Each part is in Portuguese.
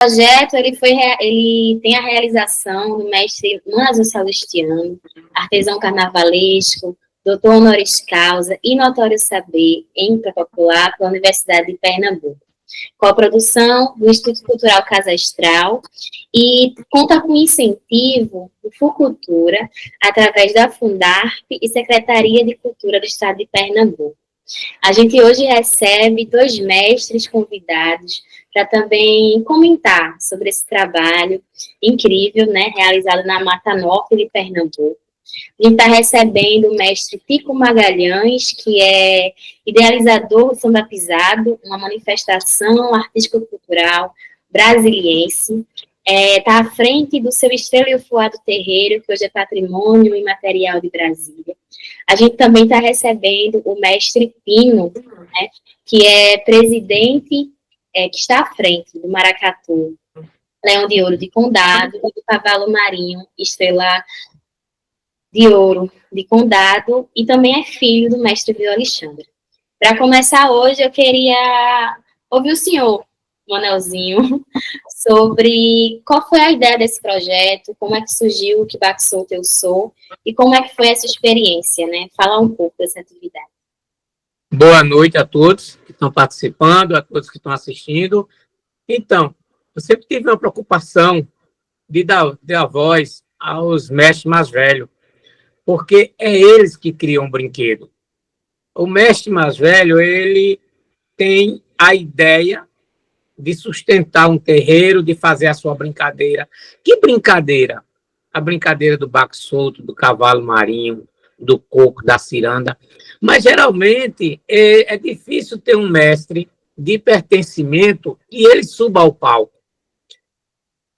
projeto ele tem a realização do mestre Manazul Salustiano, artesão carnavalesco, doutor honoris causa e notório saber em popular pela Universidade de Pernambuco, com a produção do Instituto Cultural Casa Astral e conta com incentivo do FUCultura através da Fundarp e Secretaria de Cultura do Estado de Pernambuco. A gente hoje recebe 2 mestres convidados para também comentar sobre esse trabalho incrível, né, realizado na Mata Norte de Pernambuco. A gente está recebendo o mestre Tico Magalhães, que é idealizador do Samba Pisado, uma manifestação artístico-cultural brasiliense. Está à frente do seu Estrela e o Fuado Terreiro, que hoje é patrimônio imaterial de Brasília. A gente também está recebendo o mestre Pino, né, que é presidente, que está à frente do Maracatu, Leão de Ouro de Condado, e do Cavalo Marinho, Estrela de Ouro de Condado, e também é filho do mestre Vio Alexandre. Para começar hoje, eu queria ouvir o senhor, Manelzinho, sobre qual foi a ideia desse projeto, como é que surgiu o Kibaku Solto Eu Sou, e como é que foi essa experiência, né? Falar um pouco dessa atividade. Boa noite a todos que estão participando, a todos que estão assistindo. Então, eu sempre tive uma preocupação de dar voz aos mestres mais velhos, porque é eles que criam o brinquedo. O mestre mais velho, ele tem a ideia de sustentar um terreiro, de fazer a sua brincadeira. Que brincadeira? A brincadeira do baco solto, do cavalo marinho, do coco, da ciranda. Mas, geralmente, é difícil ter um mestre de pertencimento e ele suba ao palco.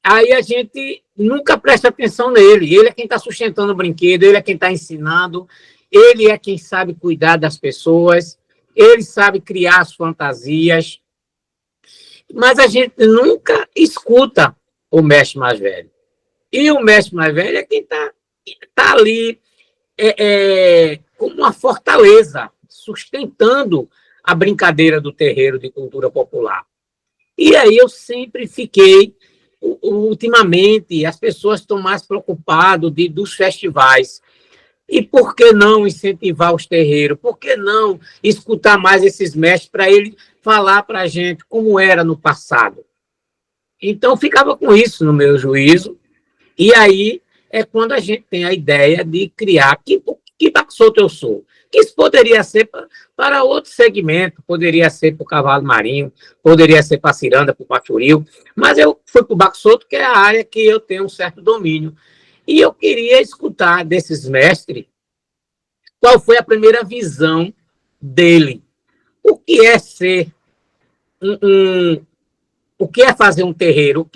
Aí a gente nunca presta atenção nele. Ele é quem está sustentando o brinquedo, ele é quem está ensinando, ele é quem sabe cuidar das pessoas, ele sabe criar as fantasias. Mas a gente nunca escuta o mestre mais velho. E o mestre mais velho é quem está ali como uma fortaleza, sustentando a brincadeira do terreiro de cultura popular. E aí eu sempre fiquei, ultimamente, as pessoas estão mais preocupadas dos festivais. E por que não incentivar os terreiros? Por que não escutar mais esses mestres para ele falar para a gente como era no passado? Então, ficava com isso no meu juízo. E aí é quando a gente tem a ideia de criar que baco solto eu sou. Que isso poderia ser para outro segmento, poderia ser para o cavalo marinho, poderia ser para a ciranda, para o pachoril, mas eu fui para o baco solto, que é a área que eu tenho um certo domínio. E eu queria escutar desses mestres qual foi a primeira visão dele. O que é ser o que é fazer um terreiro?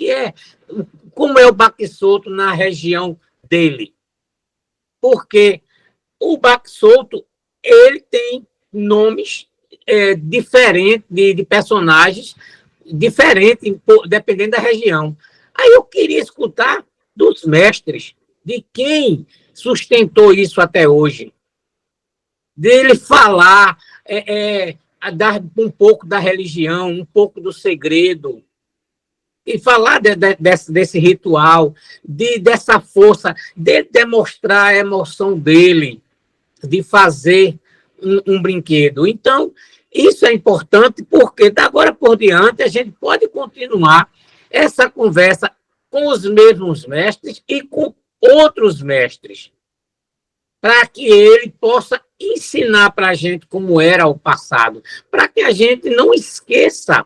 Como é o baque solto na região dele? Porque o baque solto, ele tem nomes diferentes de personagens, diferentes, dependendo da região. Aí eu queria escutar dos mestres, de quem sustentou isso até hoje, dele falar, dar um pouco da religião, um pouco do segredo, e falar desse ritual, dessa força, de demonstrar a emoção dele, de fazer um brinquedo. Então, isso é importante porque, da agora por diante, a gente pode continuar essa conversa com os mesmos mestres e com outros mestres, para que ele possa ensinar para a gente como era o passado, para que a gente não esqueça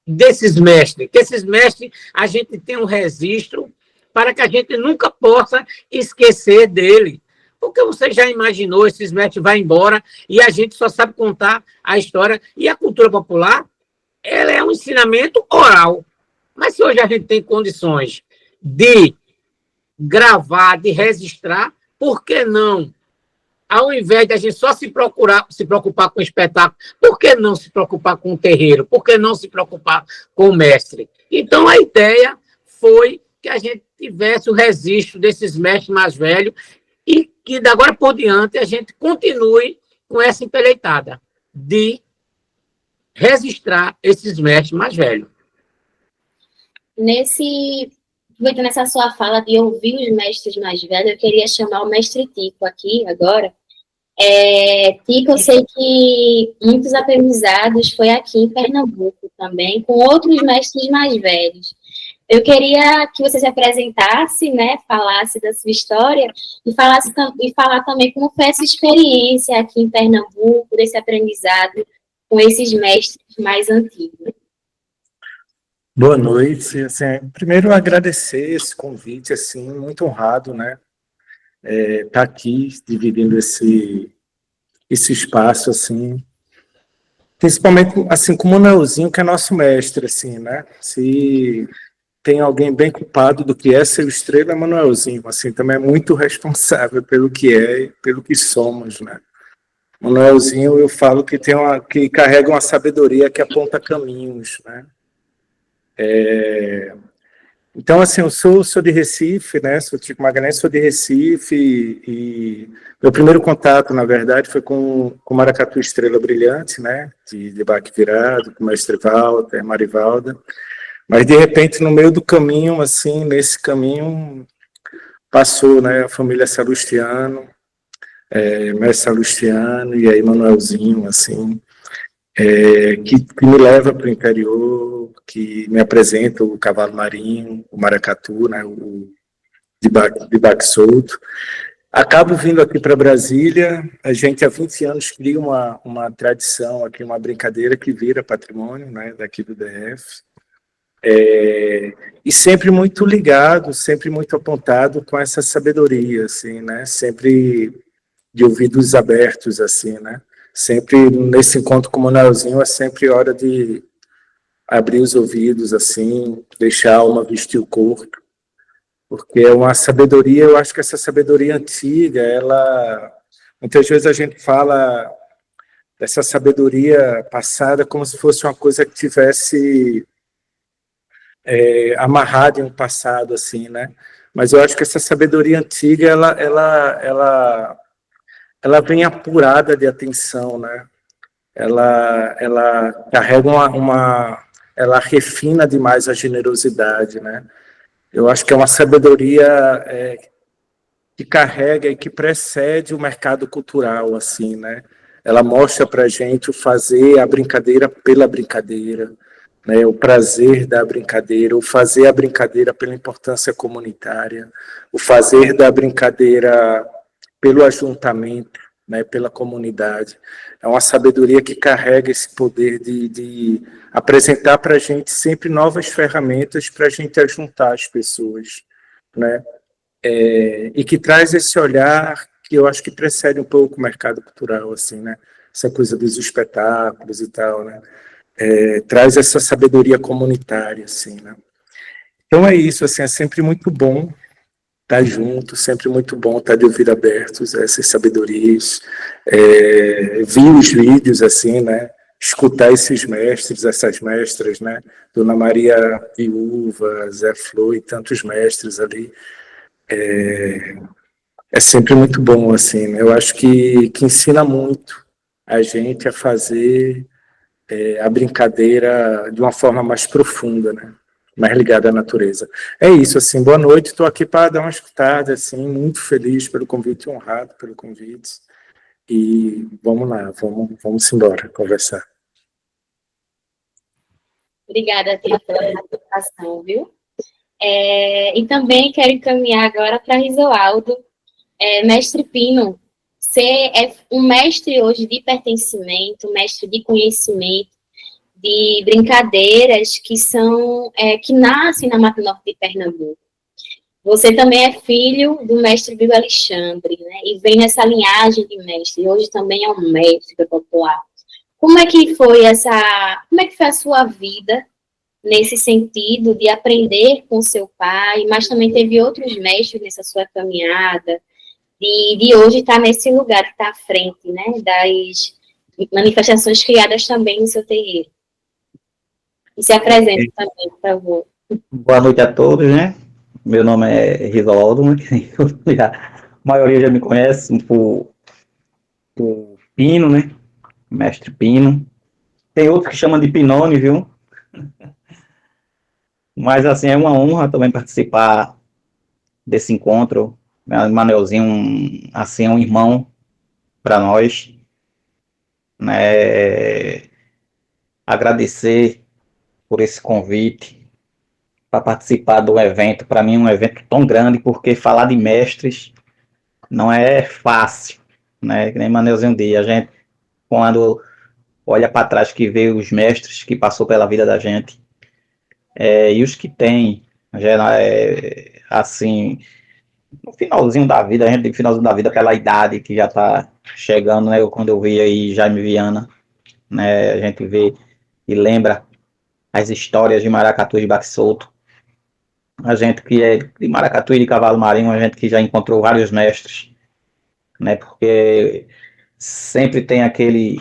desses mestres, que esses mestres a gente tem um registro para que a gente nunca possa esquecer dele. Porque você já imaginou, esses mestres vão embora e a gente só sabe contar a história. E a cultura popular, ela é um ensinamento oral. Mas se hoje a gente tem condições de gravar, de registrar, por que não? Ao invés de a gente só se preocupar com o espetáculo, por que não se preocupar com o terreiro? Por que não se preocupar com o mestre? Então, a ideia foi que a gente tivesse o registro desses mestres mais velhos e que, da agora por diante, a gente continue com essa empreitada de registrar esses mestres mais velhos. aproveitando essa sua fala de ouvir os mestres mais velhos, eu queria chamar o mestre Tico aqui agora. Tico, eu sei que muitos aprendizados foi aqui em Pernambuco também, com outros mestres mais velhos. Eu queria que você se apresentasse, né, falasse da sua história e falar também como foi essa experiência aqui em Pernambuco, desse aprendizado com esses mestres mais antigos. Boa noite. Assim, primeiro, agradecer esse convite, assim, muito honrado, né? Tá aqui dividindo esse espaço, assim, principalmente assim com o Manuelzinho, que é nosso mestre, assim, né? Se tem alguém bem culpado do que é ser o Estrela, é Manuelzinho, assim, também é muito responsável pelo que é e pelo que somos, né? Manuelzinho, eu falo que que carrega uma sabedoria que aponta caminhos, né? Então, assim, eu sou de Recife, né? Sou Tico Magalhães, sou de Recife e meu primeiro contato, na verdade, foi com Maracatu Estrela Brilhante, né? De baque virado, com o mestre Walter, Marivalda. Mas, de repente, no meio do caminho, assim, nesse caminho, passou, né? A família Salustiano, mestre Salustiano e aí Manuelzinho, assim, que me leva para o interior, que me apresenta o cavalo marinho, o maracatu, né, o de baque solto. Acabo vindo aqui para Brasília, a gente há 20 anos cria uma tradição aqui, uma brincadeira que vira patrimônio, né, daqui do DF, e sempre muito ligado, sempre muito apontado com essa sabedoria, assim, né, sempre de ouvidos abertos, assim, né, sempre nesse encontro com o Manuelzinho é sempre hora de abrir os ouvidos, assim, deixar a alma vestir o corpo, porque é uma sabedoria, eu acho que essa sabedoria antiga, ela, muitas vezes a gente fala dessa sabedoria passada como se fosse uma coisa que tivesse amarrada em um passado, assim, né? Mas eu acho que essa sabedoria antiga, ela vem apurada de atenção, né? Ela carrega ela refina demais a generosidade, né? Eu acho que é uma sabedoria que carrega e que precede o mercado cultural, assim, né? Ela mostra para a gente o fazer a brincadeira pela brincadeira, né? O prazer da brincadeira, o fazer a brincadeira pela importância comunitária, o fazer da brincadeira pelo ajuntamento, né? Pela comunidade. É uma sabedoria que carrega esse poder de apresentar para a gente sempre novas ferramentas para a gente ajuntar as pessoas, né? E que traz esse olhar que eu acho que precede um pouco o mercado cultural, assim, né? Essa coisa dos espetáculos e tal, né? Traz essa sabedoria comunitária, assim, né? Então é isso, assim, é sempre muito bom estar junto, sempre muito bom estar de ouvido abertos a essas sabedorias, ver os vídeos, assim, né? Escutar esses mestres, essas mestras, né? Dona Maria Viúva, Zé Flor e tantos mestres ali, é sempre muito bom, assim, né? Eu acho que ensina muito a gente a fazer a brincadeira de uma forma mais profunda, né? Mais ligada à natureza. É isso, assim, boa noite, estou aqui para dar uma escutada, assim, muito feliz pelo convite, honrado pelo convite, e vamos lá, vamos embora conversar. Obrigada, Tia, pela participação, viu? E também quero encaminhar agora para Risoaldo. Mestre Pino, você é um mestre hoje de pertencimento, mestre de conhecimento, de brincadeiras que nascem na Mata Norte de Pernambuco. Você também é filho do mestre Bill Alexandre, né? E vem nessa linhagem de mestre. Hoje também é um mestre popular. Como é que foi a sua vida nesse sentido de aprender com seu pai, mas também teve outros mestres nessa sua caminhada, de hoje estar nesse lugar que está à frente, né, das manifestações criadas também no seu terreiro. E se apresente também, por favor. Boa noite a todos, né? Meu nome é Rivaldo, a maioria já me conhece por Pino, né? Mestre Pino. Tem outros que chamam de Pinone, viu? Mas, assim, é uma honra também participar desse encontro. Manelzinho, assim, é um irmão para nós, né? Agradecer por esse convite para participar do evento. Para mim, é um evento tão grande, porque falar de mestres não é fácil, né? Que nem Manelzinho dia. A gente, quando olha para trás, que vê os mestres que passou pela vida da gente, e os que tem, já assim, no finalzinho da vida, a gente no finalzinho da vida, aquela idade que já está chegando, né? Quando eu vi aí Jaime Viana, né? A gente vê e lembra as histórias de Maracatu e de Baque Solto. A gente que é de Maracatu e de Cavalo Marinho, a gente que já encontrou vários mestres, né? Porque sempre tem aquele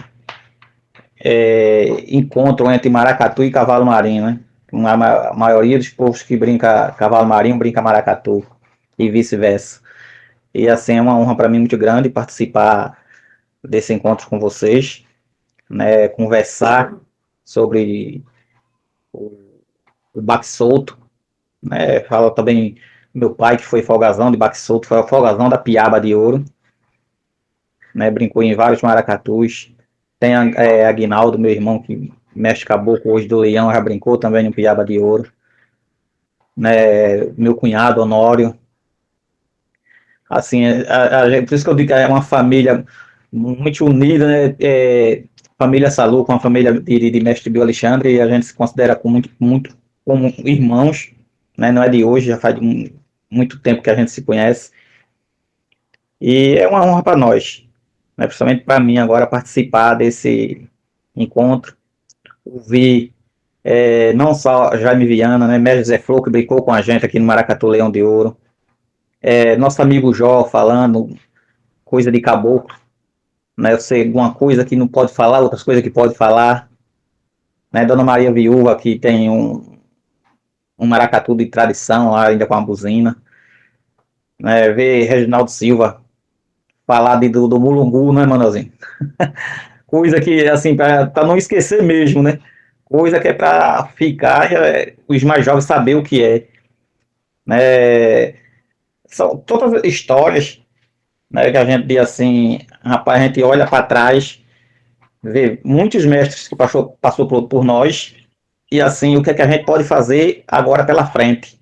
encontro entre Maracatu e Cavalo Marinho, né? A maioria dos povos que brinca Cavalo Marinho brinca Maracatu e vice-versa. E assim é uma honra para mim muito grande participar desse encontro com vocês, né? Conversar sobre o Baque Solto, né? Fala também meu pai que foi folgazão de Baque Solto, foi o folgazão da Piaba de Ouro, né? Brincou em vários maracatus. Tem Aguinaldo, meu irmão, que mestre caboclo hoje do Leão, já brincou também no Piaba de Ouro. Né? Meu cunhado, Honório. Assim, por isso que eu digo que é uma família muito unida, né? Família Salu com a família de mestre Bio Alexandre, e a gente se considera muito como irmãos, né? Não é de hoje, já faz muito tempo que a gente se conhece. E é uma honra para nós, né? Principalmente para mim agora participar desse encontro, ouvir não só Jaime Viana, né? Mestre Zé Flor, que brincou com a gente aqui no Maracatu Leão de Ouro, nosso amigo Jó falando coisa de caboclo, né? Eu sei alguma coisa que não pode falar, outras coisas que pode falar, né? Dona Maria Viúva, que tem um maracatu de tradição lá, ainda com a buzina, né? Ver Reginaldo Silva falar do mulungu, né, Manuelzinho? Coisa que, assim, para não esquecer mesmo, né? Coisa que é para ficar, os mais jovens saber o que é, né? São todas histórias, né, que a gente diz assim, rapaz, a gente olha para trás, vê muitos mestres que passou por nós, e assim, o que é que a gente pode fazer agora pela frente,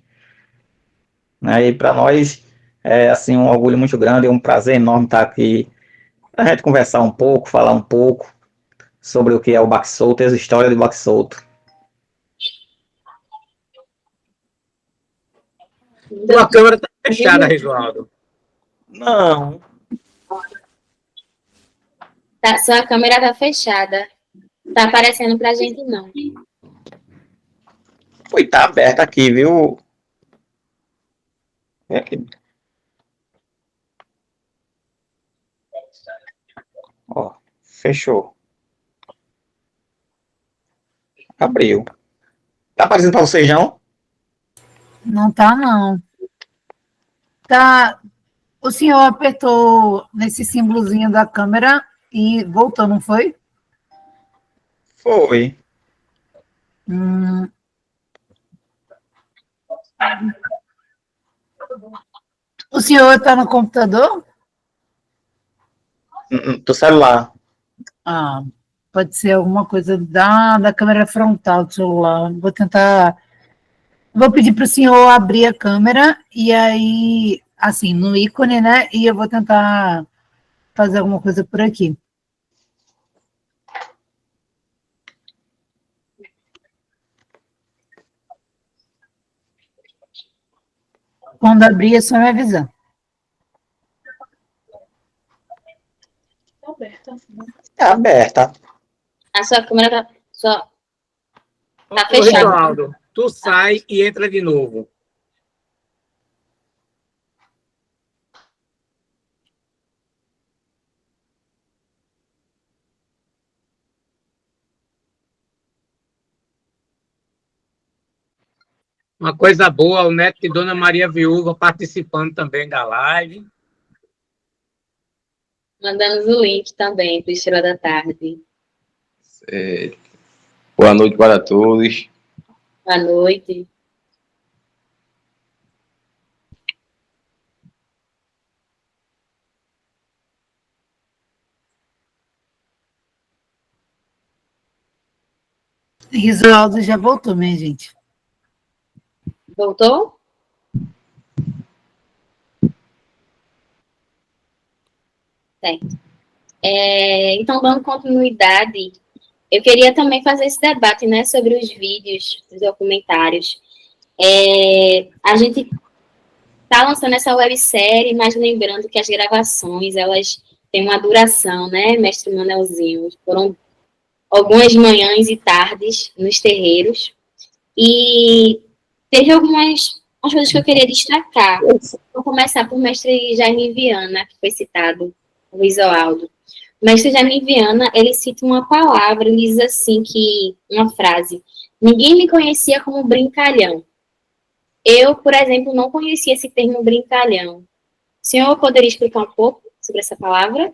né? E para nós é assim um orgulho muito grande, é um prazer enorme estar aqui, a gente conversar um pouco, falar um pouco sobre o que é o Baque Solto e as histórias do Baque Solto. Tua câmera está fechada, Resualdo. Não. Sua câmera tá fechada. Tá aparecendo pra gente, não. Foi, tá aberta aqui, viu? Aqui. Ó, fechou. Abriu. Tá aparecendo para vocês, não? Não tá, não. Tá. O senhor apertou nesse símbolozinho da câmera e voltou, não foi? Foi. O senhor está no computador? Do celular. Ah, pode ser alguma coisa da câmera frontal do celular. Vou tentar. Vou pedir para o senhor abrir a câmera e aí, assim, no ícone, né? E eu vou tentar fazer alguma coisa por aqui. Quando abrir, é só me avisar. É aberta. A sua câmera tá Ô, fechada. Resualdo, tu sai e entra de novo. Uma coisa boa, o neto de Dona Maria Viúva participando também da live. Mandamos o link também para o Estrela da Tarde. Boa noite para todos. Boa noite. Risoldo já voltou, minha gente. Voltou? Certo. Então, dando continuidade, eu queria também fazer esse debate, né, sobre os vídeos, os documentários. A gente está lançando essa websérie, mas lembrando que as gravações, elas têm uma duração, né, mestre Manelzinho? Foram algumas manhãs e tardes nos terreiros. E teve algumas coisas que eu queria destacar. Vou começar por mestre Jaime Viana, que foi citado, o Isoaldo. O mestre Jaime Viana, ele cita uma palavra, ele diz assim, uma frase: ninguém me conhecia como brincalhão. Eu, por exemplo, não conhecia esse termo brincalhão. O senhor poderia explicar um pouco sobre essa palavra?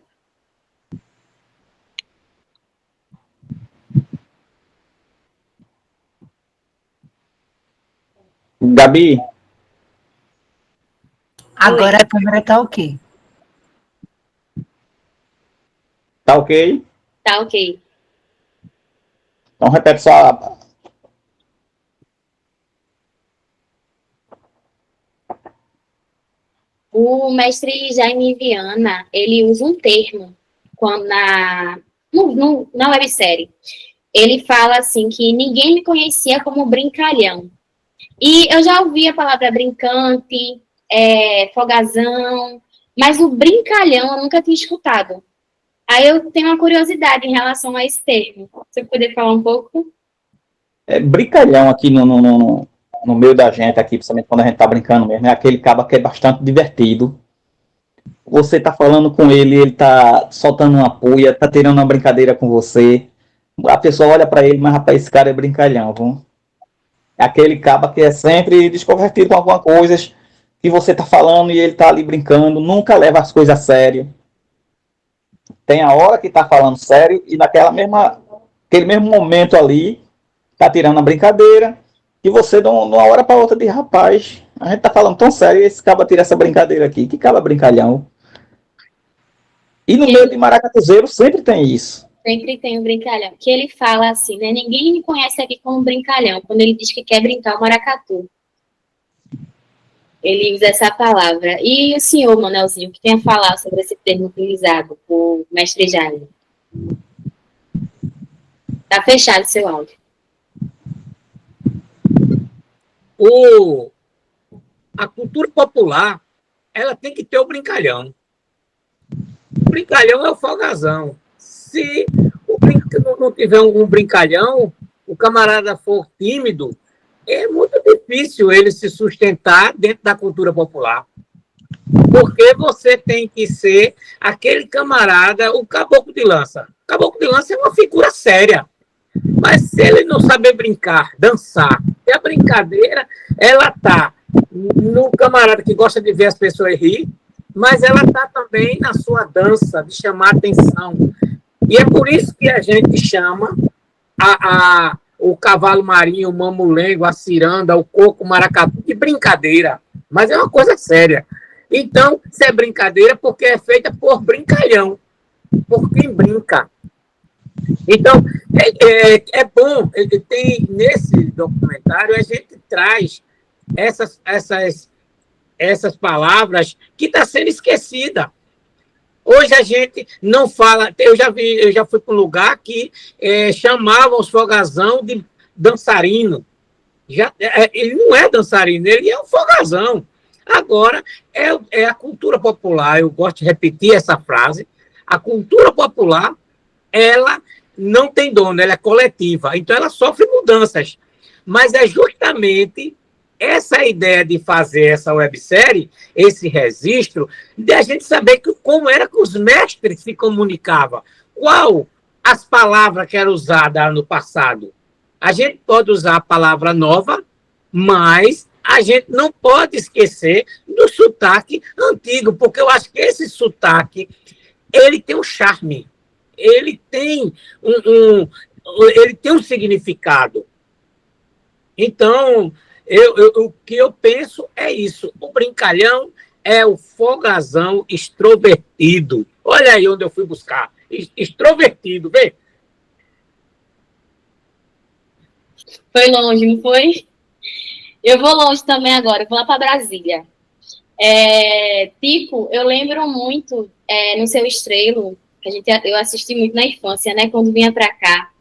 Gabi, Agora a câmera tá ok. tá ok? Tá, ok. Então repete só. O mestre Jaime Viana, ele usa um termo na websérie. Ele fala assim que ninguém me conhecia como brincalhão. E eu já ouvi a palavra brincante, folgazão, mas o brincalhão eu nunca tinha escutado. Aí eu tenho uma curiosidade em relação a esse termo. Você poder falar um pouco? Brincalhão aqui no meio da gente, aqui, principalmente quando a gente tá brincando mesmo, é aquele cabo que é bastante divertido. Você tá falando com ele, ele tá soltando uma puia, tá tirando uma brincadeira com você. A pessoa olha pra ele, mas rapaz, esse cara é brincalhão, viu? É aquele cabo que é sempre desconvertido com alguma coisa que você tá falando e ele tá ali brincando, nunca leva as coisas a sério. Tem a hora que tá falando sério e aquele mesmo momento ali, tá tirando a brincadeira, e você, de uma hora para outra, diz: rapaz, a gente tá falando tão sério e esse caba tira essa brincadeira aqui, que caba brincalhão. E no meio de maracatuzeiro sempre tem isso. Sempre tem um brincalhão. Que ele fala assim, né? Ninguém me conhece aqui como brincalhão, quando ele diz que quer brincar o maracatu. Ele usa essa palavra. E o senhor, Manelzinho, que tem a falar sobre esse termo utilizado por mestre Jaime? Tá fechado seu áudio. A cultura popular, ela tem que ter o brincalhão. O brincalhão é o folgazão. Se não tiver um brincalhão, o camarada for tímido, é muito difícil ele se sustentar dentro da cultura popular. Porque você tem que ser aquele camarada, o caboclo de lança. O caboclo de lança é uma figura séria. Mas se ele não saber brincar, dançar, e a brincadeira, ela tá no camarada que gosta de ver as pessoas rir, mas ela tá também na sua dança, de chamar atenção. E é por isso que a gente chama o cavalo marinho, o mamulengo, a ciranda, o coco, o maracatu de brincadeira. Mas é uma coisa séria. Então, se é brincadeira, porque é feita por brincalhão, por quem brinca. Então, é bom, nesse documentário, a gente traz essas palavras que estão sendo esquecidas. Hoje a gente não fala, eu já fui para um lugar que chamavam os folgazão de dançarino. Ele não é dançarino, ele é um folgazão. Agora, é a cultura popular, eu gosto de repetir essa frase, a cultura popular, ela não tem dono, ela é coletiva, então ela sofre mudanças. Mas é justamente essa ideia de fazer essa websérie, esse registro, de a gente saber como era que os mestres se comunicavam, qual as palavras que eram usadas no passado. A gente pode usar a palavra nova, mas a gente não pode esquecer do sotaque antigo, porque eu acho que esse sotaque, ele tem um charme, ele tem ele tem um significado. Então, o que eu penso é isso. O brincalhão é o folgazão extrovertido. Olha aí onde eu fui buscar. Extrovertido, vê? Foi longe, não foi? Eu vou longe também agora, eu vou lá para Brasília. Tipo, eu lembro muito no Seu Estrelo, que eu assisti muito na infância, né? Quando vinha para cá,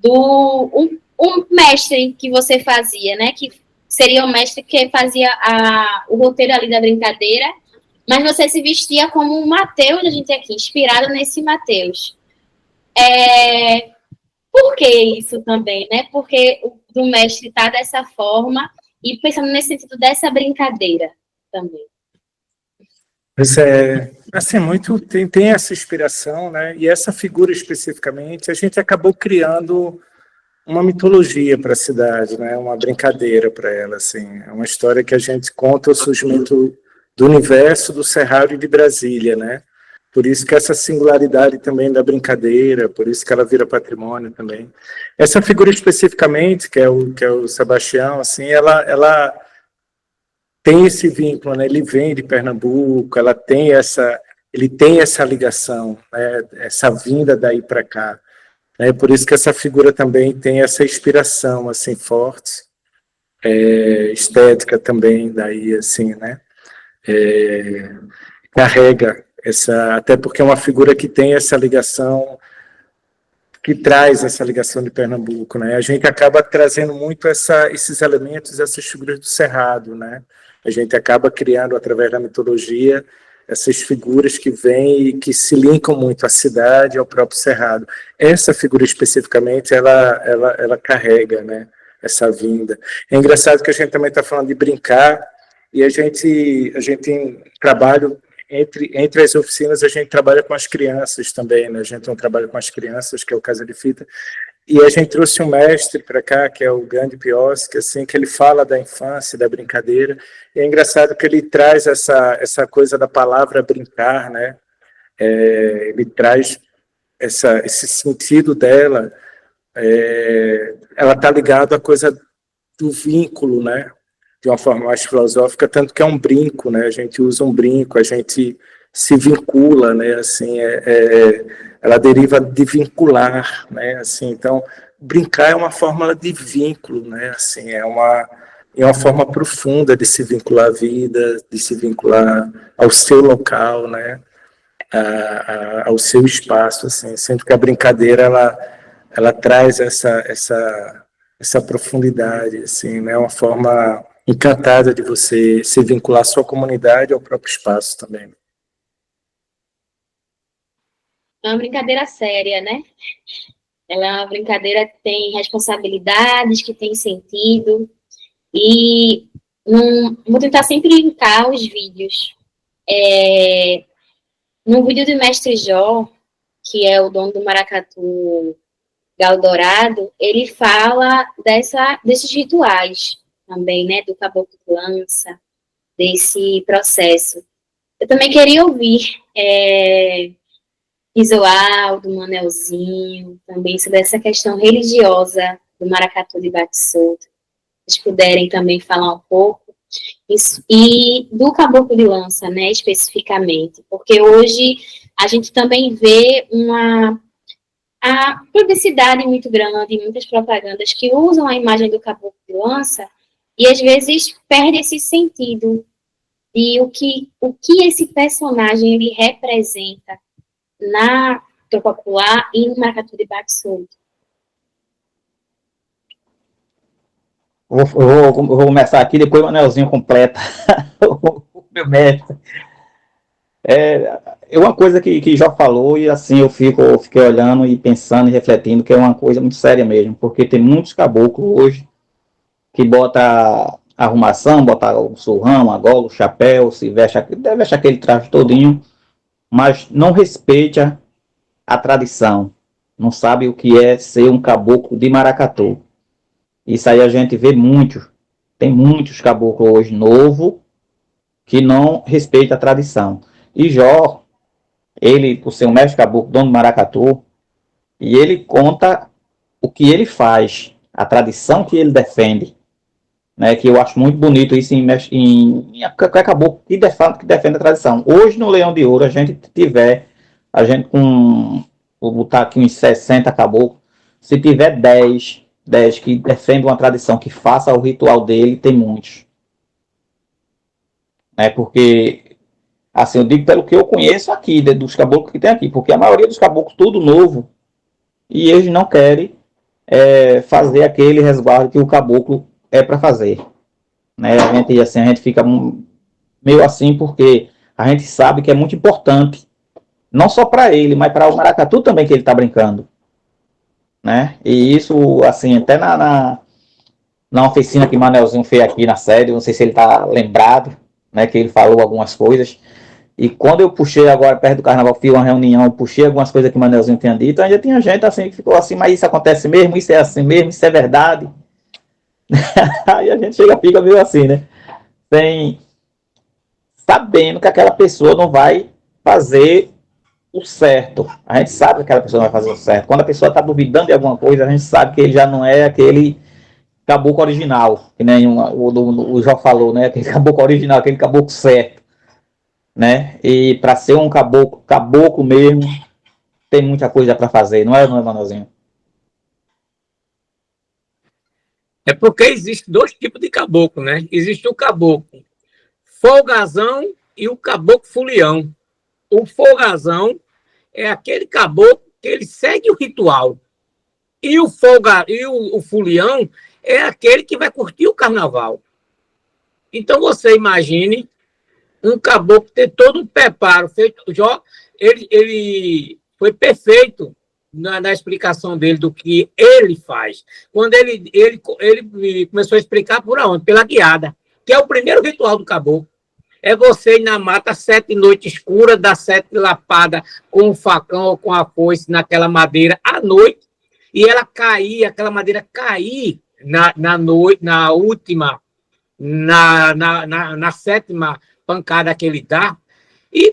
um mestre que você fazia, né? Que seria o mestre que fazia o roteiro ali da brincadeira, mas você se vestia como um Mateus, a gente aqui, inspirado nesse Mateus. Por que isso também, né? Porque o mestre tá dessa forma e pensando nesse sentido dessa brincadeira também. Pois é, assim, muito tem essa inspiração, né? E essa figura especificamente, a gente acabou criando uma mitologia para a cidade, né? Uma brincadeira para ela, assim. É uma história que a gente conta o surgimento do universo do Cerrado e de Brasília, né? Por isso que essa singularidade também da brincadeira, por isso que ela vira patrimônio também. Essa figura especificamente, que é o Sebastião, assim, ela tem esse vínculo, né? Ele vem de Pernambuco, ele tem essa ligação, né? Essa vinda daí para cá. Por isso que essa figura também tem essa inspiração assim forte, estética também daí assim, né? Carrega essa, até porque é uma figura que tem essa ligação, que traz essa ligação de Pernambuco, né? A gente acaba trazendo muito esses elementos, essas figuras do Cerrado, né? A gente acaba criando através da mitologia essas figuras que vêm e que se linkam muito à cidade e ao próprio Cerrado. Essa figura especificamente, ela carrega, né, essa vinda. É engraçado que a gente também está falando de brincar, e a gente trabalha, entre as oficinas, a gente trabalha com as crianças também, né? A gente tem um trabalho com as crianças, que é o Casa de Fita, e a gente trouxe um mestre para cá, que é o Gandhi Pioski, assim, que ele fala da infância, da brincadeira. E é engraçado que ele traz essa coisa da palavra brincar, né? Ele traz esse sentido dela. Ela está ligada à coisa do vínculo, né? De uma forma mais filosófica, tanto que é um brinco, né? A gente usa um brinco, a gente se vincula, né? Assim, ela deriva de vincular, né? Assim, então, brincar é uma forma de vínculo, né? Assim, é uma forma profunda de se vincular à vida, de se vincular ao seu local, né? Ao seu espaço, assim, sendo que a brincadeira ela traz essa profundidade, assim, né? Uma forma encantada de você se vincular à sua comunidade, ao próprio espaço também. É uma brincadeira séria, né? Ela é uma brincadeira que tem responsabilidades, que tem sentido. E vou tentar sempre linkar os vídeos. No vídeo do Mestre Jó, que é o dono do Maracatu Galdorado, ele fala desses rituais também, né? Do caboclo de lança, desse processo. Eu também queria ouvir Isoaldo, Manelzinho, também sobre essa questão religiosa do maracatu de bate solto. Se vocês puderem também falar um pouco. Isso, e do caboclo de lança, né, especificamente, porque hoje a gente também vê a publicidade muito grande, muitas propagandas que usam a imagem do caboclo de lança e às vezes perde esse sentido de o que esse personagem ele representa na tropa popular e no maracatu de bate solto. Vou começar aqui, depois o Anelzinho completa o meu mestre. É uma coisa que já falou, e assim eu fiquei olhando e pensando e refletindo, que é uma coisa muito séria mesmo, porque tem muitos caboclos hoje que bota arrumação, bota o surrão, a gola, o chapéu, veste aquele traje todinho, mas não respeita a tradição, não sabe o que é ser um caboclo de maracatu. Isso aí a gente vê muito. Tem muitos caboclos hoje novos que não respeitam a tradição. E Jó, ele, por ser um mestre caboclo, dono do maracatu, e ele conta o que ele faz, a tradição que ele defende, né, que eu acho muito bonito isso em caboclo que defende a tradição. Hoje no Leão de Ouro a gente com, vou botar aqui uns 60 caboclos, se tiver 10 10 que defendem uma tradição que faça o ritual dele, tem muitos. Porque, assim, eu digo pelo que eu conheço aqui, dos caboclos que tem aqui, porque a maioria dos caboclos, tudo novo, e eles não querem fazer aquele resguardo que o caboclo é para fazer. A gente fica meio assim, porque a gente sabe que é muito importante, não só para ele, mas para o maracatu também que ele está brincando. E isso, assim, até na oficina que o Manelzinho fez aqui na sede, não sei se ele está lembrado, que ele falou algumas coisas, e quando eu puxei agora, perto do carnaval, fiz uma reunião, eu puxei algumas coisas que o Manelzinho tinha dito, ainda tinha gente assim que ficou assim, mas isso acontece mesmo, isso é assim mesmo, isso é verdade. Aí a gente fica meio assim, sem sabendo que aquela pessoa não vai fazer o certo. A gente sabe que aquela pessoa não vai fazer o certo. Quando a pessoa está duvidando de alguma coisa, a gente sabe que ele já não é aquele caboclo original, que nem o Jó falou, aquele caboclo original, aquele caboclo certo. E para ser um caboclo mesmo, tem muita coisa para fazer, não é, Manelzinho? É porque existe dois tipos de caboclo, Existe o caboclo folgazão e o caboclo fulião. O folgazão é aquele caboclo que ele segue o ritual. E o fulião é aquele que vai curtir o carnaval. Então você imagine um caboclo ter todo um preparo feito. Ele foi perfeito na explicação dele do que ele faz. Quando ele começou a explicar por onde? Pela guiada, que é o primeiro ritual do caboclo. É você ir na mata 7 noites escuras, dar 7 lapadas com o facão ou com a foice naquela madeira à noite, e ela cair, aquela madeira cair na última, na sétima pancada que ele dá.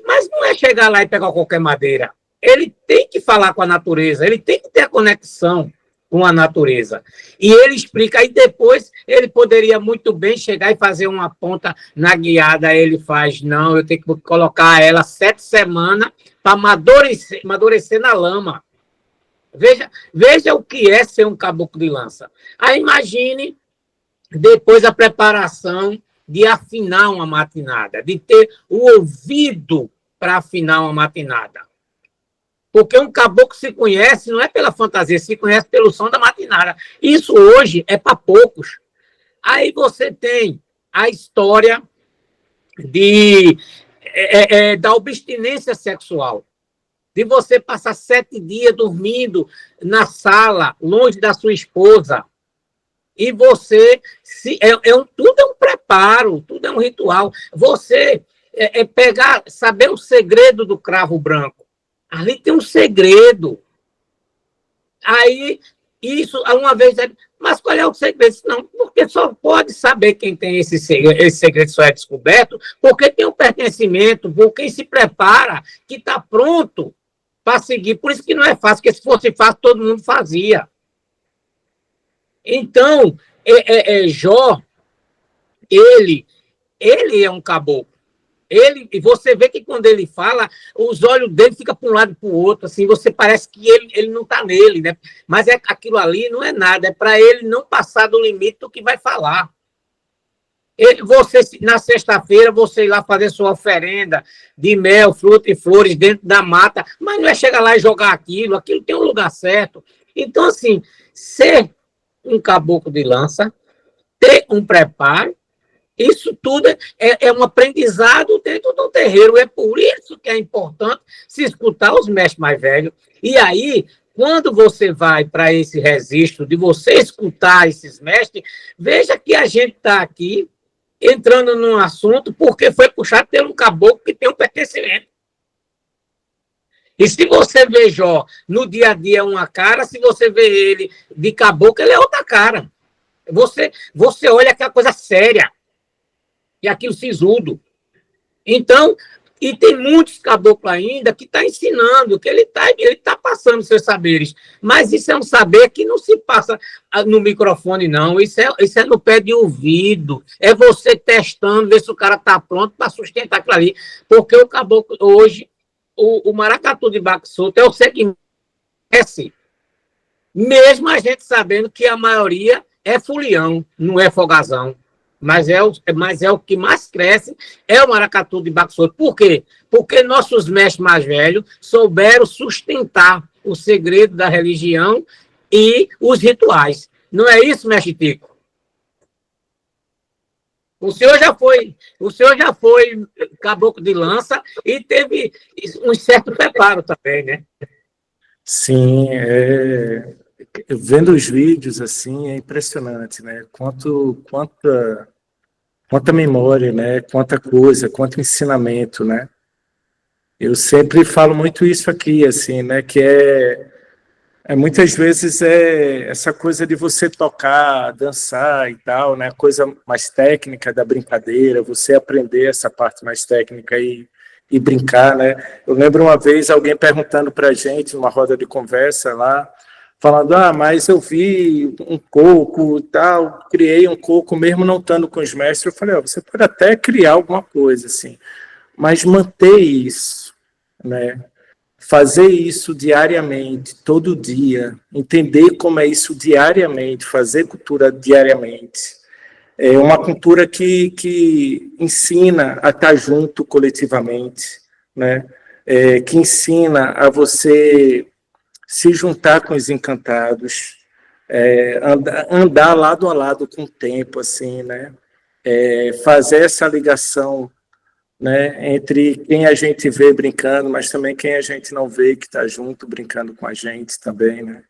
Mas não é chegar lá e pegar qualquer madeira. Ele tem que falar com a natureza, ele tem que ter a conexão com a natureza. E ele explica, aí depois ele poderia muito bem chegar e fazer uma ponta na guiada, ele faz, não, eu tenho que colocar ela 7 semanas para amadurecer na lama. Veja o que é ser um caboclo de lança. Aí imagine depois a preparação de afinar uma matinada, de ter o ouvido para afinar uma matinada. Porque um caboclo se conhece, não é pela fantasia, se conhece pelo som da matinada. Isso hoje é para poucos. Aí você tem a história da abstinência sexual. De você passar 7 dias dormindo na sala, longe da sua esposa. E você, tudo é um preparo, tudo é um ritual. Você saber o segredo do cravo branco. Ali tem um segredo. Aí, isso, uma vez... Mas qual é o segredo? Não, porque só pode saber quem tem esse segredo só é descoberto, porque tem um pertencimento, por quem se prepara, que está pronto para seguir. Por isso que não é fácil, porque se fosse fácil, todo mundo fazia. Então, Jó, ele é um caboclo. E você vê que quando ele fala, os olhos dele ficam para um lado e para o outro, assim, você parece que ele não está nele, Mas aquilo ali não é nada, é para ele não passar do limite do que vai falar. Na sexta-feira, você ir lá fazer sua oferenda de mel, fruta e flores dentro da mata, mas não é chegar lá e jogar aquilo tem um lugar certo. Então, assim, ser um caboclo de lança, ter um preparo, isso tudo é um aprendizado dentro do terreiro. É por isso que é importante se escutar os mestres mais velhos. E aí, quando você vai para esse registro de você escutar esses mestres, veja que a gente está aqui entrando num assunto porque foi puxado pelo caboclo que tem um pertencimento. E se você vê Jó no dia a dia uma cara, se você vê ele de caboclo, ele é outra cara. Você olha aquela coisa séria. E aquilo sisudo. Então, e tem muitos caboclos ainda que estão ensinando, que ele tá passando seus saberes. Mas isso é um saber que não se passa no microfone, não. Isso é no pé de ouvido. É você testando, ver se o cara está pronto para sustentar aquilo ali. Porque o caboclo, hoje, o maracatu de baque solto é o segmento. Mesmo a gente sabendo que a maioria é fulião, não é fogazão. Mas é o que mais cresce, é o maracatu de Bacossoro. Por quê? Porque nossos mestres mais velhos souberam sustentar o segredo da religião e os rituais. Não é isso, mestre Tico? O senhor já foi caboclo de lança e teve um certo preparo também, né? Sim, vendo os vídeos assim é impressionante, né? Quanta memória, né? Quanta coisa, quanto ensinamento, né? Eu sempre falo muito isso aqui, assim, né? Que muitas vezes essa coisa de você tocar, dançar e tal, né? Coisa mais técnica da brincadeira, você aprender essa parte mais técnica e brincar, né? Eu lembro uma vez alguém perguntando para a gente, numa roda de conversa lá, falando, mas eu vi um coco e tal, criei um coco mesmo não estando com os mestres. Eu falei, você pode até criar alguma coisa, assim, mas manter isso, né? Fazer isso diariamente, todo dia, entender como é isso diariamente, fazer cultura diariamente. É uma cultura que ensina a estar junto coletivamente, né? Que ensina a você se juntar com os encantados, andar lado a lado com o tempo, assim, né? Fazer essa ligação, né, entre quem a gente vê brincando, mas também quem a gente não vê que está junto brincando com a gente também, né?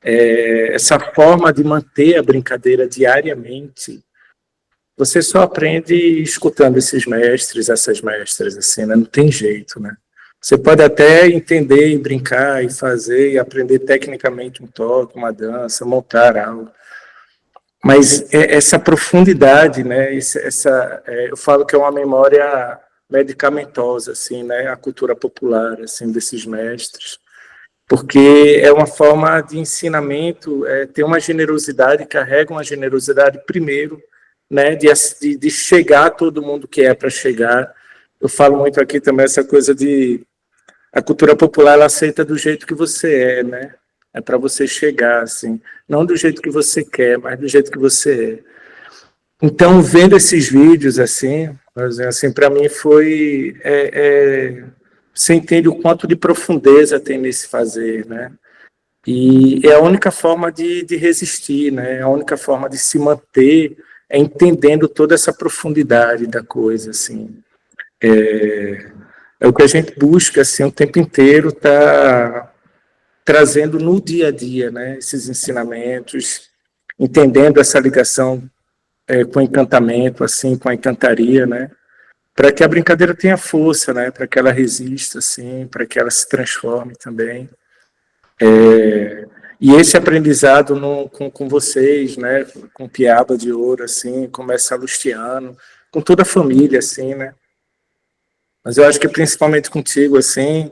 Essa forma de manter a brincadeira diariamente, você só aprende escutando esses mestres, essas mestras, assim, né? Não tem jeito, né? Você pode até entender e brincar e fazer e aprender tecnicamente um toque, uma dança, montar algo, mas essa profundidade, né? Eu falo que é uma memória medicamentosa, assim, né? A cultura popular, assim, desses mestres, porque é uma forma de ensinamento, tem uma generosidade, carrega uma generosidade primeiro, né? De chegar a todo mundo que é para chegar. Eu falo muito aqui também essa coisa de a cultura popular, ela aceita do jeito que você é, né? É para você chegar, assim, não do jeito que você quer, mas do jeito que você é. Então, vendo esses vídeos, assim para mim foi... você entende o quanto de profundeza tem nesse fazer, né? E é a única forma de resistir, né? É a única forma de se manter entendendo toda essa profundidade da coisa, assim. É o que a gente busca, assim, o tempo inteiro, tá trazendo no dia a dia, né, esses ensinamentos, entendendo essa ligação com o encantamento, assim, com a encantaria, né, para que a brincadeira tenha força, né, para que ela resista, assim, para que ela se transforme também. E esse aprendizado com vocês, né, com Piaba de Ouro, assim, com Mestre Salustiano, com toda a família, assim, né, mas eu acho que principalmente contigo, assim,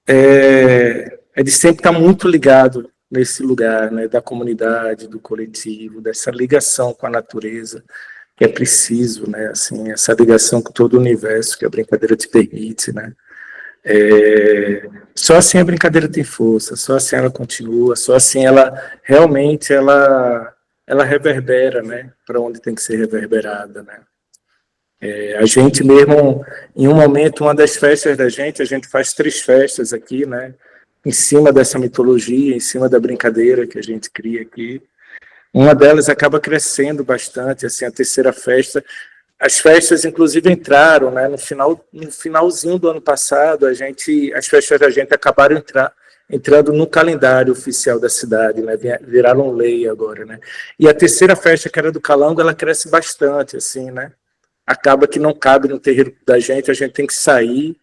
de sempre estar muito ligado nesse lugar, né, da comunidade, do coletivo, dessa ligação com a natureza, que é preciso, né, assim, essa ligação com todo o universo que a brincadeira te permite, né. Só assim a brincadeira tem força, só assim ela continua, só assim ela realmente ela reverbera, né, para onde tem que ser reverberada, né. A gente mesmo, em um momento, uma das festas da gente, a gente faz 3 festas aqui, né, em cima dessa mitologia, em cima da brincadeira que a gente cria aqui. Uma delas acaba crescendo bastante, assim, a terceira festa. As festas, inclusive, entraram, né, no finalzinho do ano passado, as festas da gente acabaram entrando no calendário oficial da cidade, né, viraram lei agora, né. E a terceira festa, que era do Calango, ela cresce bastante, assim, né. Acaba que não cabe no terreiro da gente, a gente tem que sair,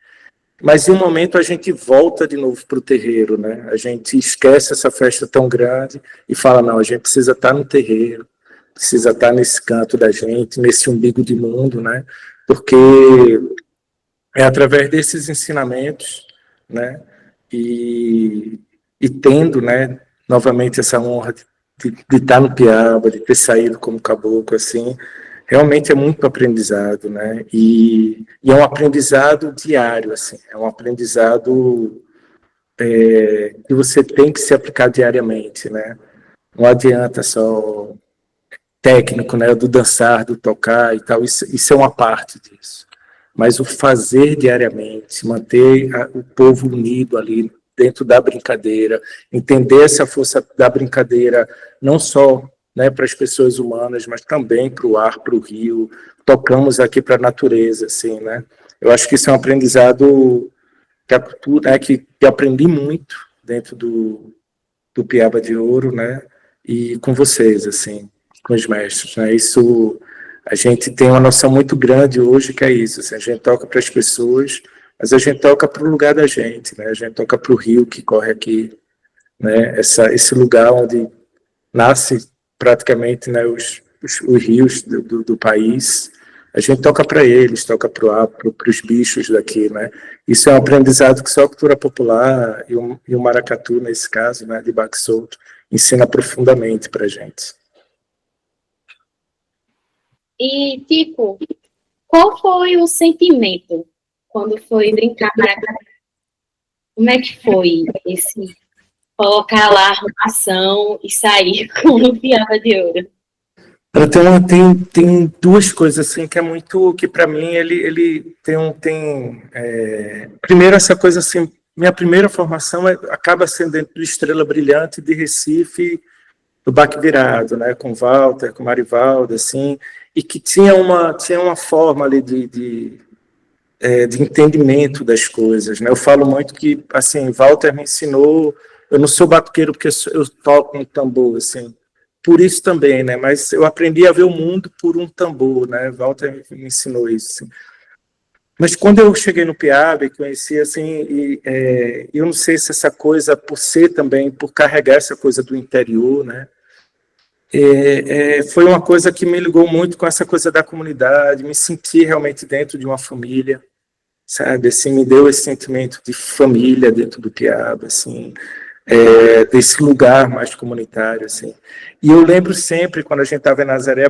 mas em um momento a gente volta de novo para o terreiro, né? A gente esquece essa festa tão grande e fala, não, a gente precisa estar no terreiro, precisa estar nesse canto da gente, nesse umbigo de mundo, né? Porque é através desses ensinamentos, né? E tendo, né, novamente essa honra de estar no Piaba, de ter saído como caboclo, assim, realmente é muito aprendizado, né? E é um aprendizado diário, assim, é um aprendizado que você tem que se aplicar diariamente, né? Não adianta só técnico, né? Do dançar, do tocar e tal, isso é uma parte disso. Mas o fazer diariamente, manter o povo unido ali dentro da brincadeira, entender essa força da brincadeira, não só, né, para as pessoas humanas, mas também para o ar, para o rio, tocamos aqui para a natureza, assim, né? Eu acho que isso é um aprendizado que a cultura, né, que aprendi muito dentro do Piaba de Ouro, né? E com vocês, assim, com os mestres, né? Isso, a gente tem uma noção muito grande hoje que é isso, assim, a gente toca para as pessoas, mas a gente toca para o lugar da gente, né? A gente toca para o rio que corre aqui, né? Esse lugar onde nasce praticamente, né, os rios do país. A gente toca para eles, toca para o ar, para os bichos daqui, né? Isso é um aprendizado que só a cultura popular e o maracatu, nesse caso, né, de Baque Solto, ensina profundamente para a gente. E, tipo, qual foi o sentimento quando foi brincar maracatu? Como é que foi esse colocar lá a arrumação e sair com o Piaba de Ouro? Tem duas coisas assim que é muito, que para mim ele primeiro essa coisa assim, minha primeira formação acaba sendo dentro do Estrela Brilhante de Recife, do Baque Virado, né, com Walter, com Marivaldo, assim, e que tinha uma forma ali de entendimento das coisas, né? Eu falo muito que, assim, Walter me ensinou, eu não sou batuqueiro porque eu toco um tambor, assim, por isso também, né? Mas eu aprendi a ver o mundo por um tambor, né? Walter me ensinou isso, assim. Mas quando eu cheguei no Piaba e conheci, assim, eu não sei se essa coisa, por ser também, por carregar essa coisa do interior, né? Foi uma coisa que me ligou muito com essa coisa da comunidade, me senti realmente dentro de uma família, sabe? Assim, me deu esse sentimento de família dentro do Piaba, assim, desse lugar mais comunitário, assim. E eu lembro sempre, quando a gente estava em Nazaré,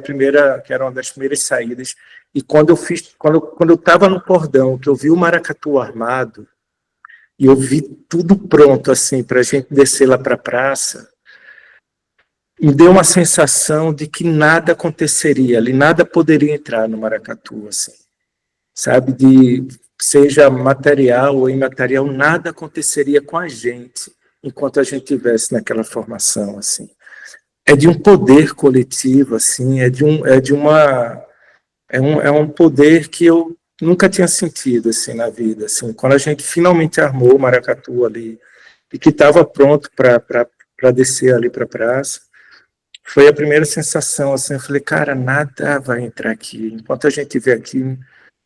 que era uma das primeiras saídas, e quando eu estava no cordão, que eu vi o maracatu armado, e eu vi tudo pronto, assim, para a gente descer lá para a praça, me deu uma sensação de que nada aconteceria ali, nada poderia entrar no maracatu, assim, sabe? Seja material ou imaterial, nada aconteceria com a gente enquanto a gente estivesse naquela formação, assim. É de um poder coletivo, assim, é um poder que eu nunca tinha sentido, assim, na vida, assim. Quando a gente finalmente armou o maracatu ali e que estava pronto para descer ali para a praça, foi a primeira sensação, assim, eu falei, cara, nada vai entrar aqui. Enquanto a gente estiver aqui,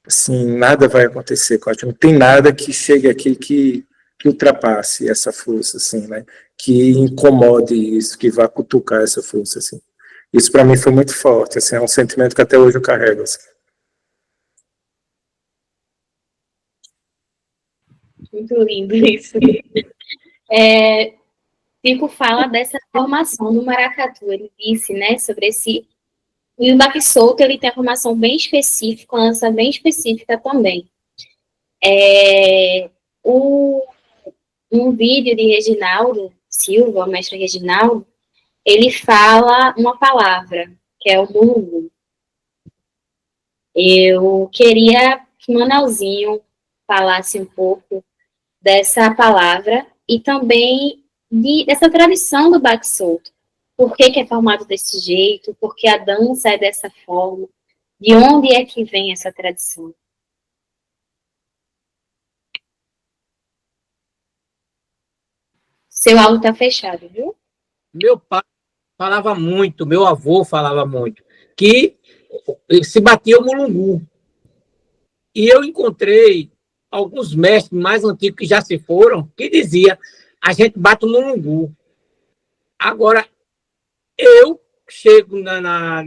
assim, nada vai acontecer com a gente. Não tem nada que chegue aqui que ultrapasse essa força, assim, né? Que incomode isso, que vá cutucar essa força, assim. Isso para mim foi muito forte, assim, é um sentimento que até hoje eu carrego, assim. Muito lindo isso. Pico fala dessa formação do maracatu. Ele disse, né, sobre esse... E o Baque Solto, ele tem a formação bem específica, uma dança bem específica também. Um vídeo de Reginaldo Silva, o mestre Reginaldo, ele fala uma palavra, que é o mulungu. Eu queria que Manauzinho falasse um pouco dessa palavra e também dessa tradição do Baque Solto. Por que é formado desse jeito? Por que a dança é dessa forma? De onde é que vem essa tradição? Seu áudio está fechado, viu? Meu pai falava muito, meu avô falava muito, que se batia o mulungu. E eu encontrei alguns mestres mais antigos que já se foram, que dizia, a gente bate o mulungu. Agora, eu chego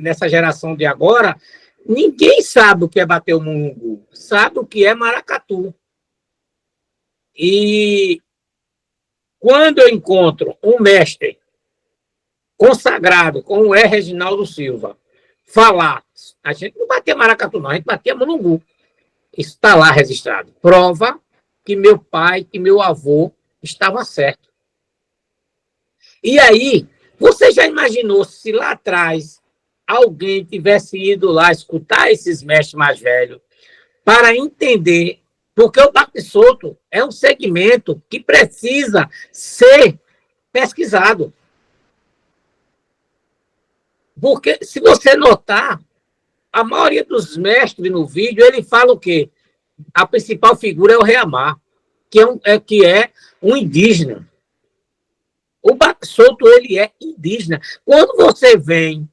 nessa geração de agora, ninguém sabe o que é bater o mulungu, sabe o que é maracatu. E quando eu encontro um mestre consagrado, como é Reginaldo Silva, falar, a gente não batia maracatu não, a gente batia mulungu. Isso está lá registrado. Prova que meu pai, que meu avô estava certo. E aí, você já imaginou se lá atrás alguém tivesse ido lá escutar esses mestres mais velhos para entender, porque o Baque Solto é um segmento que precisa ser pesquisado. Porque, se você notar, a maioria dos mestres no vídeo, ele fala o quê? A principal figura é o Rei Amar, que é um indígena. O Baque Solto, ele é indígena. Quando você vem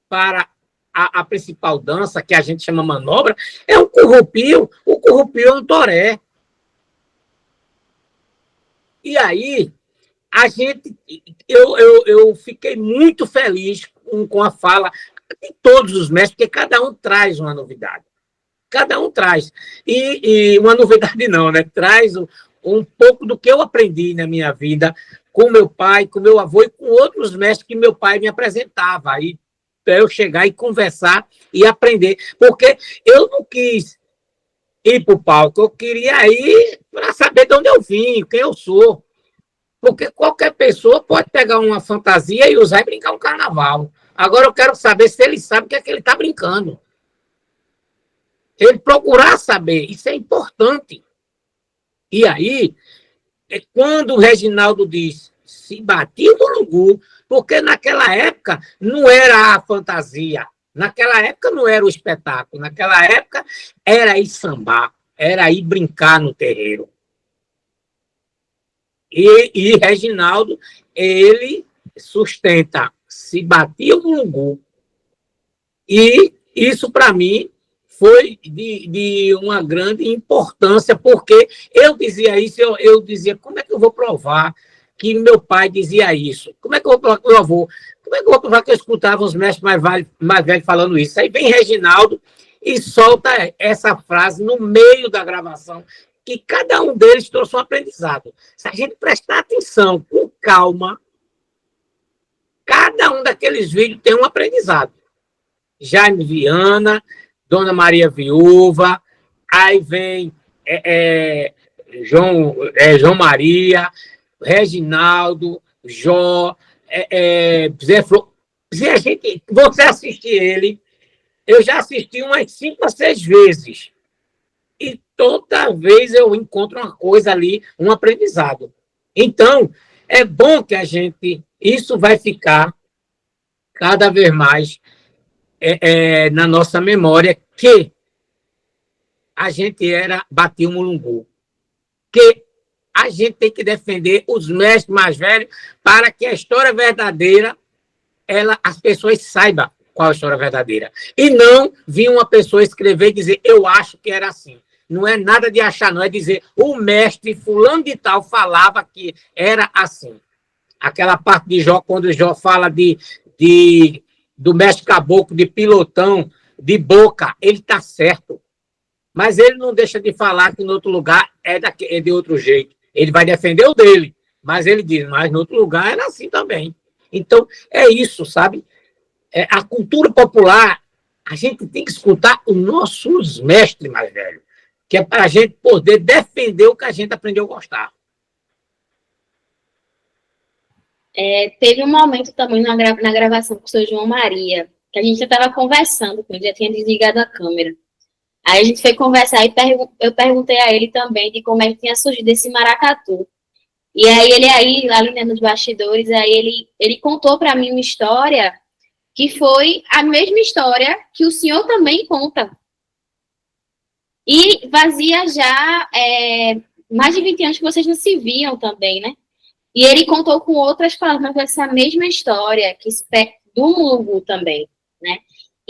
para a principal dança, que a gente chama manobra, é um currupio. O currupio é um toré. E aí, eu fiquei muito feliz com a fala de todos os mestres, porque cada um traz uma novidade. Cada um traz. E uma novidade não, né? Traz um pouco do que eu aprendi na minha vida com meu pai, com meu avô e com outros mestres que meu pai me apresentava. Aí, para eu chegar e conversar e aprender. Porque eu não quis ir para o palco, eu queria ir para saber de onde eu vim, quem eu sou. Porque qualquer pessoa pode pegar uma fantasia e usar e brincar um carnaval. Agora eu quero saber se ele sabe o que é que ele está brincando. Ele procurar saber, isso é importante. E aí, quando o Reginaldo diz, se batia no Lungu, porque naquela época não era a fantasia, naquela época não era o espetáculo, naquela época era ir sambar, era ir brincar no terreiro. E Reginaldo, ele sustenta, se batia no Lungu. E isso, para mim, foi de uma grande importância, porque eu dizia isso, eu dizia, como é que eu vou provar que meu pai dizia isso? Como é que eu vou provar que meu avô? Como é que eu vou provar que eu escutava os mestres mais velhos falando isso? Aí vem Reginaldo e solta essa frase no meio da gravação, que cada um deles trouxe um aprendizado. Se a gente prestar atenção com calma, cada um daqueles vídeos tem um aprendizado. Jaime Viana, Dona Maria Viúva, aí vem João Maria, Reginaldo, Jó, Zé Flor. Se você assistir ele, eu já assisti umas 5 a 6 vezes. E toda vez eu encontro uma coisa ali, um aprendizado. Então, é bom que isso vai ficar cada vez mais na nossa memória, que a gente batia o mulungu, que a gente tem que defender os mestres mais velhos para que a história verdadeira, as pessoas saibam qual a história verdadeira. E não vir uma pessoa escrever e dizer, eu acho que era assim. Não é nada de achar, não. É dizer, o mestre fulano de tal falava que era assim. Aquela parte de Jó, quando Jó fala do mestre caboclo, de pilotão, de boca, ele está certo. Mas ele não deixa de falar que no outro lugar é de outro jeito. Ele vai defender o dele, mas ele diz, mas no outro lugar era assim também. Então, é isso, sabe? A cultura popular, a gente tem que escutar os nossos mestres mais velhos, que é para a gente poder defender o que a gente aprendeu a gostar. Teve um momento também na gravação com o seu João Maria, que a gente já estava conversando com ele, já tinha desligado a câmera. Aí a gente foi conversar e eu perguntei a ele também de como é que tinha surgido esse maracatu. E aí ele ali nos bastidores, aí ele contou para mim uma história que foi a mesma história que o senhor também conta. E fazia já mais de 20 anos que vocês não se viam também, né? E ele contou com outras palavras essa mesma história, do Mulungu também, né?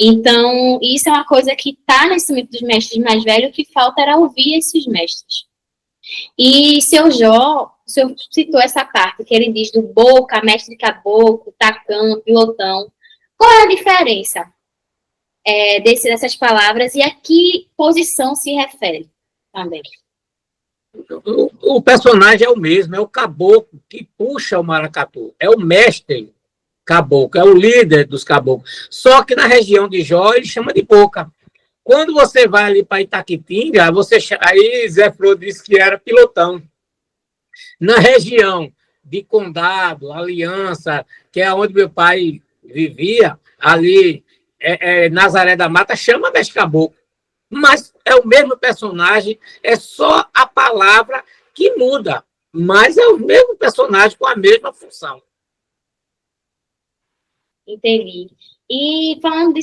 Então, isso é uma coisa que está nesse mito dos mestres mais velhos, o que falta era ouvir esses mestres. E seu Jó, o senhor citou essa parte, que ele diz do boca, mestre de caboclo, tacã, pilotão. Qual é a diferença dessas palavras e a que posição se refere também? O personagem é o mesmo, é o caboclo que puxa o maracatu, é o mestre caboclo, é o líder dos caboclos. Só que na região de Jó, ele chama de boca. Quando você vai ali para Itaquitinga, aí Zé Flor disse que era pilotão. Na região de Condado, Aliança, que é onde meu pai vivia, ali, Nazaré da Mata, chama Mestre Caboclo. Mas é o mesmo personagem, é só a palavra que muda, mas é o mesmo personagem com a mesma função. Entendi. E falando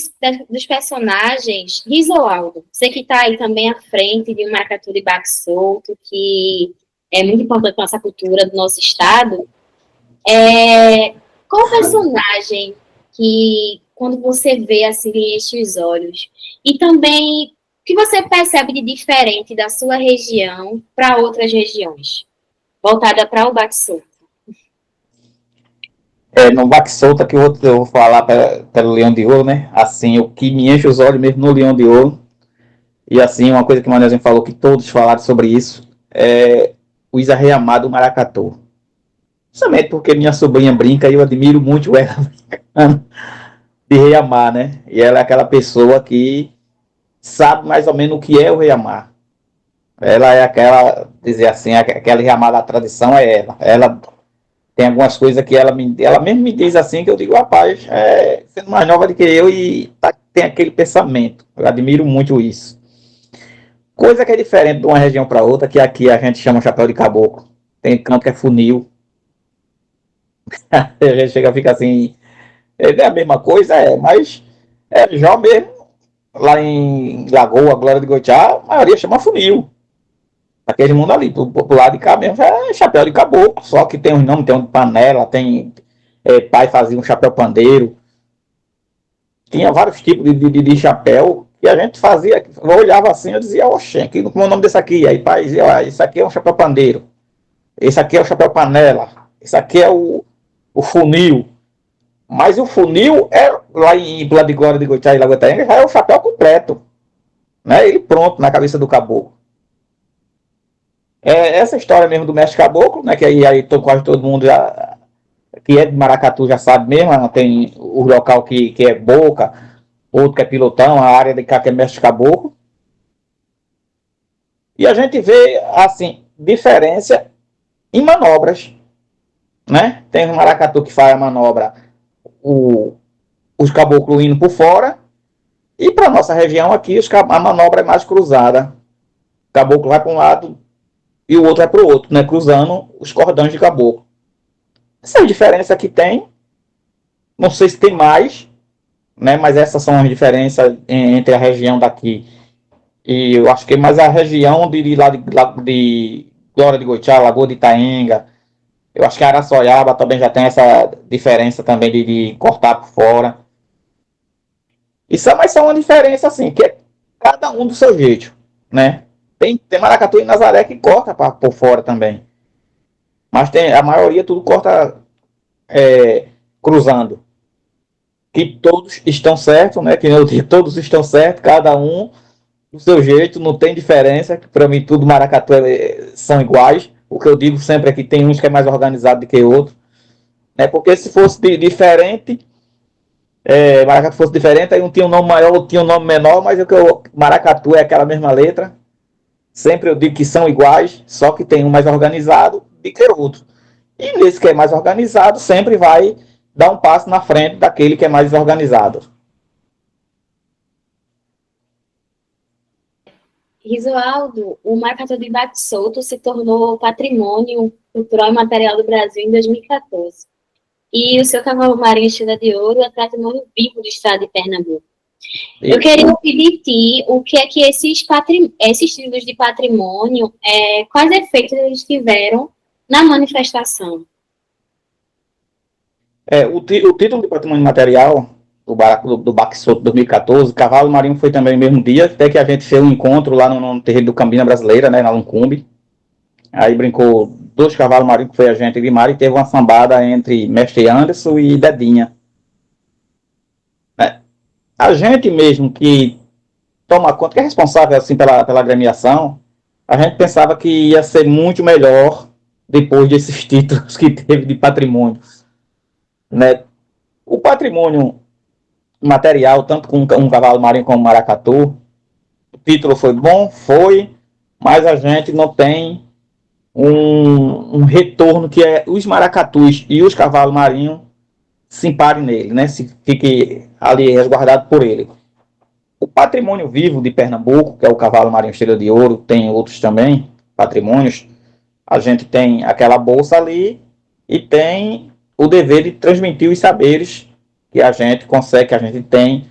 dos personagens, Risoaldo, você que está aí também à frente de um maracatu de baque solto, que é muito importante para a nossa cultura do nosso estado, qual personagem que, quando você vê, assim, enche os olhos? E também, o que você percebe de diferente da sua região para outras regiões, voltada para o baque solto? No baque solto que eu vou falar pelo Leão de Ouro, né? Assim, o que me enche os olhos mesmo no Leão de Ouro, e assim, uma coisa que o Manelzinho falou, que todos falaram sobre isso, é o Isa Rei Amado Maracatu. Justamente porque minha sobrinha brinca e eu admiro muito ela de Rei Amar, né? E ela é aquela pessoa que sabe mais ou menos o que é o Rei Amar. Ela é aquela, dizer assim, aquela Rei Amar da tradição é ela. Ela tem algumas coisas que ela mesmo me diz assim, que eu digo, rapaz, sendo mais nova do que eu e tem aquele pensamento. Eu admiro muito isso. Coisa que é diferente de uma região para outra, que aqui a gente chama chapéu de caboclo. Tem canto que é funil. A gente chega, fica assim, é a mesma coisa, mas já mesmo, lá em Lagoa, Glória de Goitiá, a maioria chama funil. Aquele mundo ali, pro lado de cá mesmo, já é chapéu de caboclo, só que tem um nome, tem um de panela, tem pai fazia um chapéu pandeiro, tinha vários tipos de chapéu, e a gente fazia, eu olhava assim, eu dizia, oxe, como é o nome desse aqui? Aí pai dizia, ó, isso aqui é um chapéu pandeiro, esse aqui é o chapéu panela, esse aqui é o funil. Mas o funil lá em Plano de Glória de Goitiá e Lagoa-Taenga já é o chapéu completo, né? Ele pronto na cabeça do caboclo. Essa história mesmo do mestre caboclo, né? Que aí quase todo mundo já, que é de Maracatu já sabe mesmo, né? Tem o local que é Boca, outro que é Pilotão, a área de cá que é mestre caboclo. E a gente vê, assim, diferença em manobras, né? Tem o Maracatu que faz a manobra, os caboclos indo por fora, e para nossa região aqui a manobra é mais cruzada. O caboclo vai para um lado e o outro vai para o outro, né? Cruzando os cordões de caboclo. Essa é a diferença que tem. Não sei se tem mais, né? Mas essas são as diferenças entre a região daqui. E eu acho que mais a região de Glória de Goitiá, Lagoa de Itaenga. Eu acho que a Araçoiaba também já tem essa diferença também de cortar por fora. Isso é mais só uma diferença assim, que é cada um do seu jeito, né? Tem Maracatu e Nazaré que corta por fora também. Mas a maioria tudo corta cruzando. Que todos estão certos, né? Que eu digo, todos estão certos, cada um do seu jeito, não tem diferença. Para mim, tudo Maracatu são iguais. O que eu digo sempre é que tem uns que é mais organizado do que outros. Né? Porque se fosse diferente, Maracatu fosse diferente, aí um tinha um nome maior, outro tinha um nome menor, mas Maracatu é aquela mesma letra. Sempre eu digo que são iguais, só que tem um mais organizado do que o outro. E nesse que é mais organizado, sempre vai dar um passo na frente daquele que é mais desorganizado. Risoaldo, o maracatu de baque solto se tornou patrimônio cultural e material do Brasil em 2014. E o seu cavalo marinho Estrela de Ouro é patrimônio vivo do estado de Pernambuco. Eu queria pedir de ti o que é que esses títulos de patrimônio, quais efeitos eles tiveram na manifestação? O título de patrimônio material do Baque Solto 2014, Cavalo Marinho foi também no mesmo dia, até que a gente fez um encontro lá no terreiro do Cambina Brasileira, né, na Luncumbi. Aí brincou 2 cavalos marinhos, que foi a gente e Mari, e teve uma sambada entre Mestre Anderson e Dedinha. A gente mesmo que toma conta, que é responsável assim pela agremiação, a gente pensava que ia ser muito melhor depois desses títulos que teve de patrimônio, né? O patrimônio material, tanto com um cavalo marinho como um maracatu, o título foi bom, mas a gente não tem um retorno que é os maracatus e os cavalos marinhos se emparem nele, né? Se fique ali resguardado por ele. O patrimônio vivo de Pernambuco, que é o cavalo marinho estrela de ouro, tem outros também patrimônios. A gente tem aquela bolsa ali e tem o dever de transmitir os saberes que a gente consegue, que a gente tem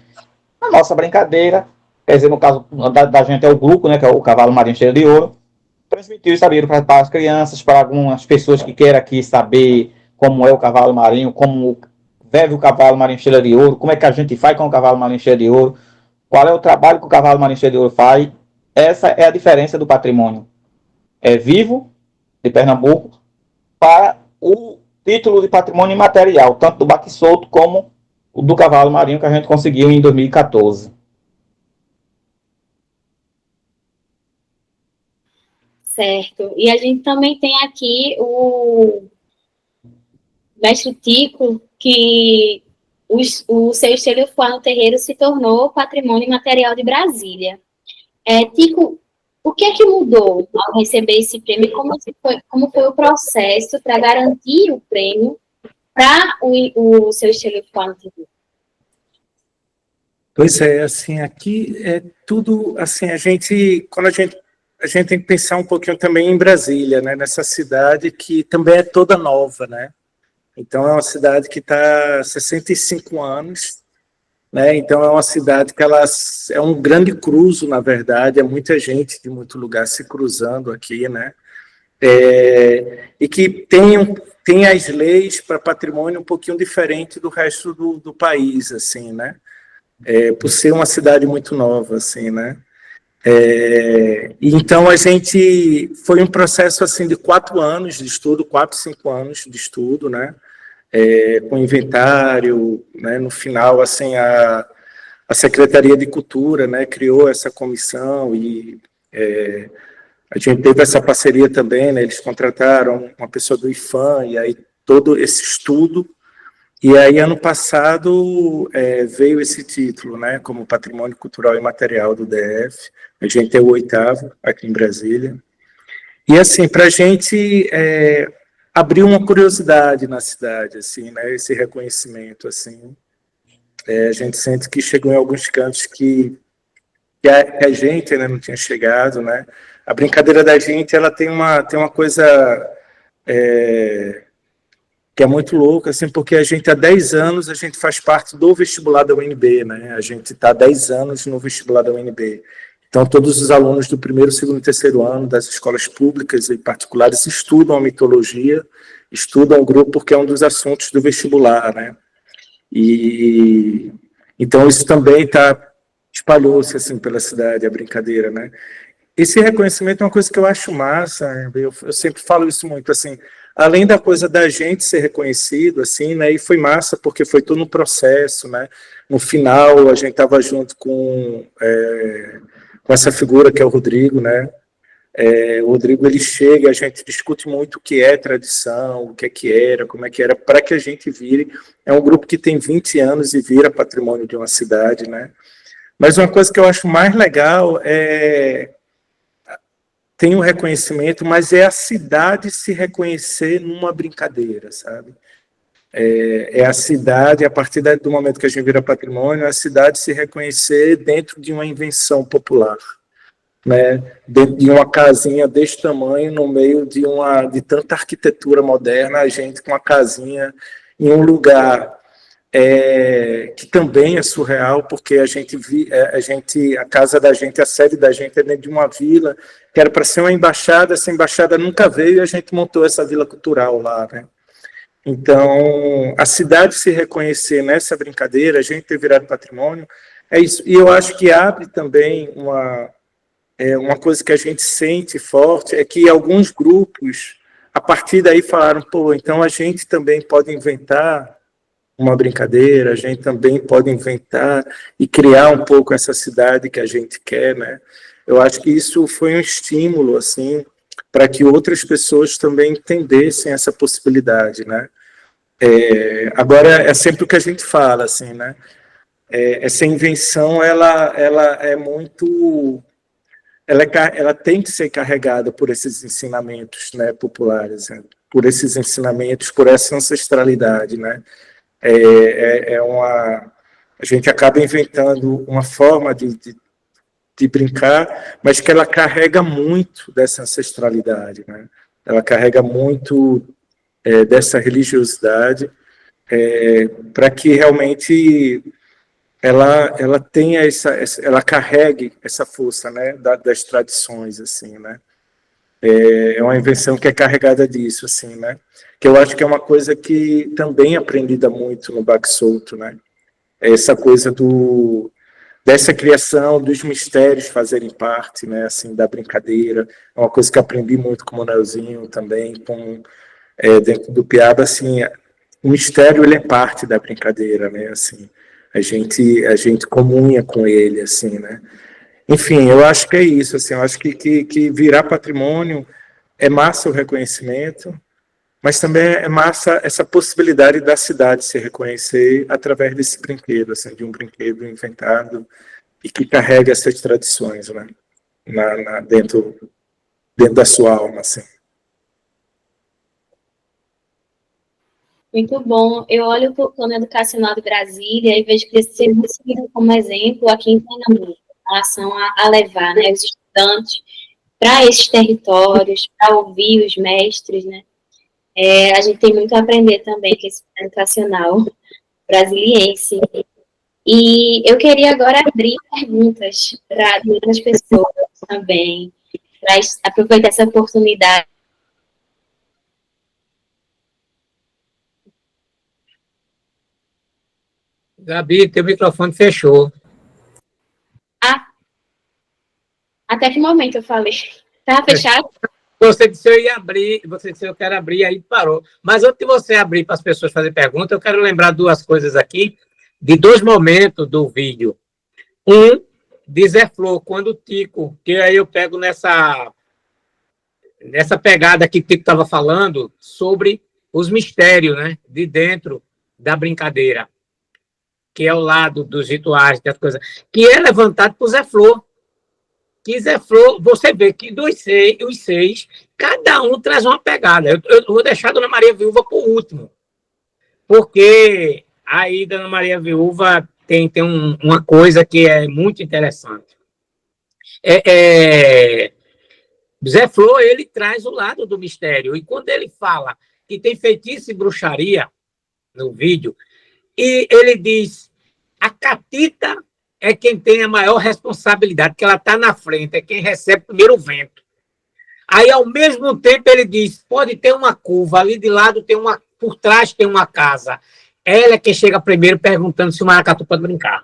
na nossa brincadeira. Quer dizer, no caso da gente é o grupo, né, que é o cavalo marinho estrela de ouro. Transmitir os saberes para as crianças, para algumas pessoas que queiram aqui saber como é o cavalo marinho, como deve o cavalo marinho estrela de ouro, como é que a gente faz com o cavalo marinho estrela de ouro, qual é o trabalho que o cavalo marinho estrela de ouro faz. Essa é a diferença do patrimônio vivo de Pernambuco para o título de patrimônio imaterial, tanto do baque solto como o do cavalo marinho que a gente conseguiu em 2014. Certo. E a gente também tem aqui o mestre Tico, que o seu estilo no terreiro se tornou patrimônio material de Brasília. Tico, o que é que mudou ao receber esse prêmio? Como foi o processo para garantir o prêmio para o seu estilo no terreiro? Pois é, assim, aqui é tudo, assim, quando a gente tem que pensar um pouquinho também em Brasília, né, nessa cidade que também é toda nova, né, então é uma cidade que está há 65 anos, né, então é uma cidade que ela é um grande cruzo, na verdade, é muita gente de muito lugar se cruzando aqui, né, e que tem as leis para patrimônio um pouquinho diferente do resto do país, assim, né, por ser uma cidade muito nova, assim, né. Então a gente foi um processo assim de 4 anos de estudo, 4, 5 anos de estudo, né? Com inventário, né? No final assim a Secretaria de Cultura, né? Criou essa comissão e a gente teve essa parceria também, né? Eles contrataram uma pessoa do IFAM e aí todo esse estudo. E aí, ano passado, veio esse título, né, como Patrimônio Cultural e Material do DF. A gente é o 8º aqui em Brasília. E, assim, para a gente abriu uma curiosidade na cidade, assim, né, esse reconhecimento, assim. A gente sente que chegou em alguns cantos que a gente ainda não tinha chegado, né. A brincadeira da gente, ela tem uma coisa que é muito louco, assim, porque a gente há 10 anos a gente faz parte do vestibular da UNB, né? A gente está há 10 anos no vestibular da UNB. Então, todos os alunos do 1º, 2º e 3º ano das escolas públicas e particulares estudam a mitologia, estudam o grupo porque é um dos assuntos do vestibular, né? E então isso também espalhou-se assim pela cidade, a brincadeira, né? Esse reconhecimento é uma coisa que eu acho massa, eu sempre falo isso muito, assim, além da coisa da gente ser reconhecido, assim, né, e foi massa porque foi todo um processo, né, no final a gente estava junto com essa figura que é o Rodrigo, né, o Rodrigo ele chega e a gente discute muito o que é tradição, o que era, como é que era, para que a gente vire, é um grupo que tem 20 anos e vira patrimônio de uma cidade, né, mas uma coisa que eu acho mais legal tem um reconhecimento, mas é a cidade se reconhecer numa brincadeira, sabe? A cidade, a partir do momento que a gente vira patrimônio, a cidade se reconhecer dentro de uma invenção popular, né? Dentro de uma casinha desse tamanho, no meio de tanta arquitetura moderna, a gente com a casinha em um lugar que também é surreal, porque a casa da gente, a sede da gente é dentro de uma vila, que era para ser uma embaixada, essa embaixada nunca veio e a gente montou essa vila cultural lá, né? Então, a cidade se reconhecer nessa brincadeira, a gente ter virado patrimônio, é isso. E eu acho que abre também uma coisa que a gente sente forte, é que alguns grupos, a partir daí, falaram, pô, então a gente também pode inventar uma brincadeira, a gente também pode inventar e criar um pouco essa cidade que a gente quer, né? Eu acho que isso foi um estímulo, assim, para que outras pessoas também entendessem essa possibilidade, né? Agora, é sempre o que a gente fala, assim, né? Essa invenção, ela é muito ela tem que ser carregada por esses ensinamentos, né, populares, né, por esses ensinamentos, por essa ancestralidade, né? A gente acaba inventando uma forma de brincar, mas que ela carrega muito dessa ancestralidade, né? Ela carrega muito dessa religiosidade, para que realmente ela tenha ela carregue essa força, né, das tradições, assim, né? É uma invenção que é carregada disso, assim, né? Que eu acho que é uma coisa que também é aprendida muito no Baque Solto, né? Essa coisa dessa criação dos mistérios fazerem parte, né, assim, da brincadeira. É uma coisa que aprendi muito com o Manelzinho também, dentro do Piaba, assim, o mistério, ele é parte da brincadeira, né, assim, a gente comunha com ele, assim, né. Enfim, eu acho que é isso, assim, eu acho que virar patrimônio é massa o reconhecimento, mas também é massa essa possibilidade da cidade se reconhecer através desse brinquedo, assim, de um brinquedo inventado e que carrega essas tradições, né, dentro da sua alma, assim. Muito bom. Eu olho para o plano educacional de Brasília e vejo que esse serviço servido como exemplo aqui em Pernambuco, em relação a levar, né, os estudantes para esses territórios, para ouvir os mestres, né? A gente tem muito a aprender também com esse plano educacional brasiliense. E eu queria agora abrir perguntas para outras pessoas também, para aproveitar essa oportunidade. Gabi, teu microfone fechou. Até que momento eu falei? Estava fechado? Você disse eu ia abrir, você disse eu quero abrir, aí parou. Mas antes de você abrir para as pessoas fazerem pergunta, eu quero lembrar duas coisas aqui, de dois momentos do vídeo. Um, de Zé Flor, quando o Tico, que aí eu pego nessa pegada que o Tico estava falando, sobre os mistérios, né, de dentro da brincadeira, que é o lado dos rituais, das coisas, que é levantado por Zé Flor. Que Zé Flor, você vê que os seis, cada um traz uma pegada. Eu vou deixar a Dona Maria Viúva por último, porque aí Dona Maria Viúva tem uma coisa que é muito interessante. Zé Flor, ele traz o lado do mistério, e quando ele fala que tem feitiço e bruxaria no vídeo, e ele diz, a catita é quem tem a maior responsabilidade, que ela está na frente, é quem recebe primeiro o vento. Aí, ao mesmo tempo, ele diz, pode ter uma curva, ali de lado tem por trás tem uma casa. Ela é quem chega primeiro perguntando se o maracatu pode brincar.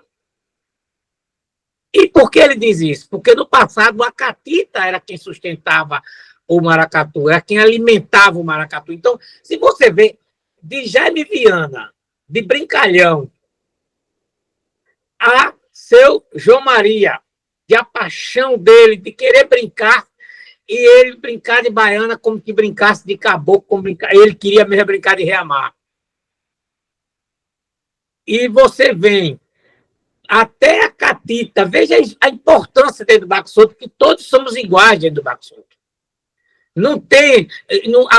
E por que ele diz isso? Porque no passado a catita era quem sustentava o maracatu, era quem alimentava o maracatu. Então, se você vê, de Jaime Viana, de Brincalhão, a seu João Maria, de a paixão dele, de querer brincar, e ele brincar de baiana como que brincasse de caboclo, como ele queria mesmo brincar de reamar. E você vem até a catita, veja a importância dentro do Baque Solto, que todos somos iguais dentro do Baque Solto. Não tem...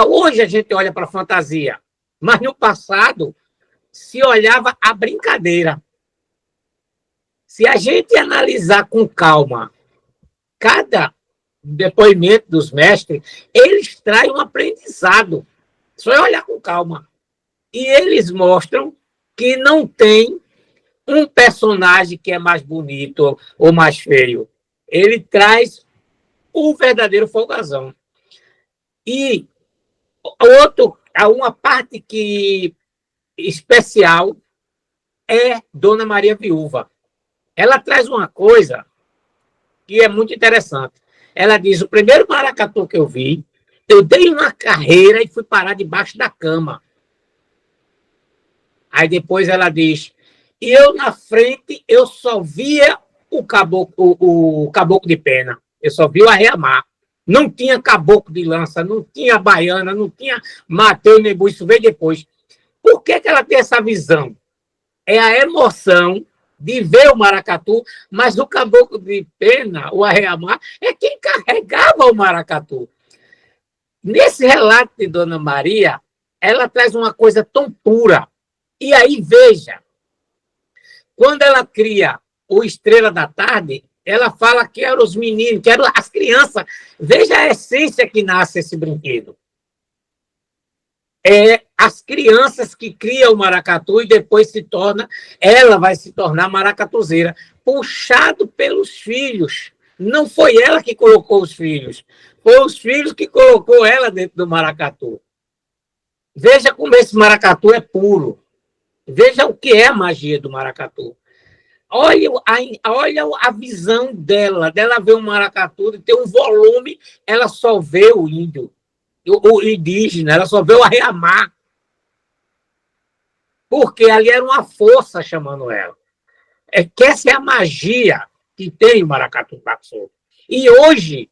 hoje a gente olha para a fantasia, mas no passado se olhava a brincadeira. Se a gente analisar com calma cada depoimento dos mestres, eles trazem um aprendizado. Só é olhar com calma. E eles mostram que não tem um personagem que é mais bonito ou mais feio. Ele traz o verdadeiro folgazão. E uma parte que especial é Dona Maria Viúva. Ela traz uma coisa que é muito interessante. Ela diz, o primeiro maracatu que eu vi, eu dei uma carreira e fui parar debaixo da cama. Aí depois ela diz, e eu na frente, eu só via o caboclo de pena. Eu só vi o arreamar. Não tinha caboclo de lança, não tinha baiana, não tinha Mateus Nebu, isso veio depois. Por que ela tem essa visão? É a emoção de ver o maracatu, mas o caboclo de pena, o arreamar, é quem carregava o maracatu. Nesse relato de Dona Maria, ela traz uma coisa tão pura. E aí, veja, quando ela cria o Estrela da Tarde, ela fala que eram os meninos, que eram as crianças. Veja a essência que nasce esse brinquedo. É as crianças que criam o maracatu e depois ela vai se tornar maracatuzeira, puxado pelos filhos. Não foi ela que colocou os filhos, foi os filhos que colocou ela dentro do maracatu. Veja como esse maracatu é puro. Veja o que é a magia do maracatu. Olha a visão dela ver um maracatu, de ter um volume, ela só vê o índio, o indígena, ela só vê o arreamar. Porque ali era uma força chamando ela. É que essa é a magia que tem o maracatu Baxo. E hoje,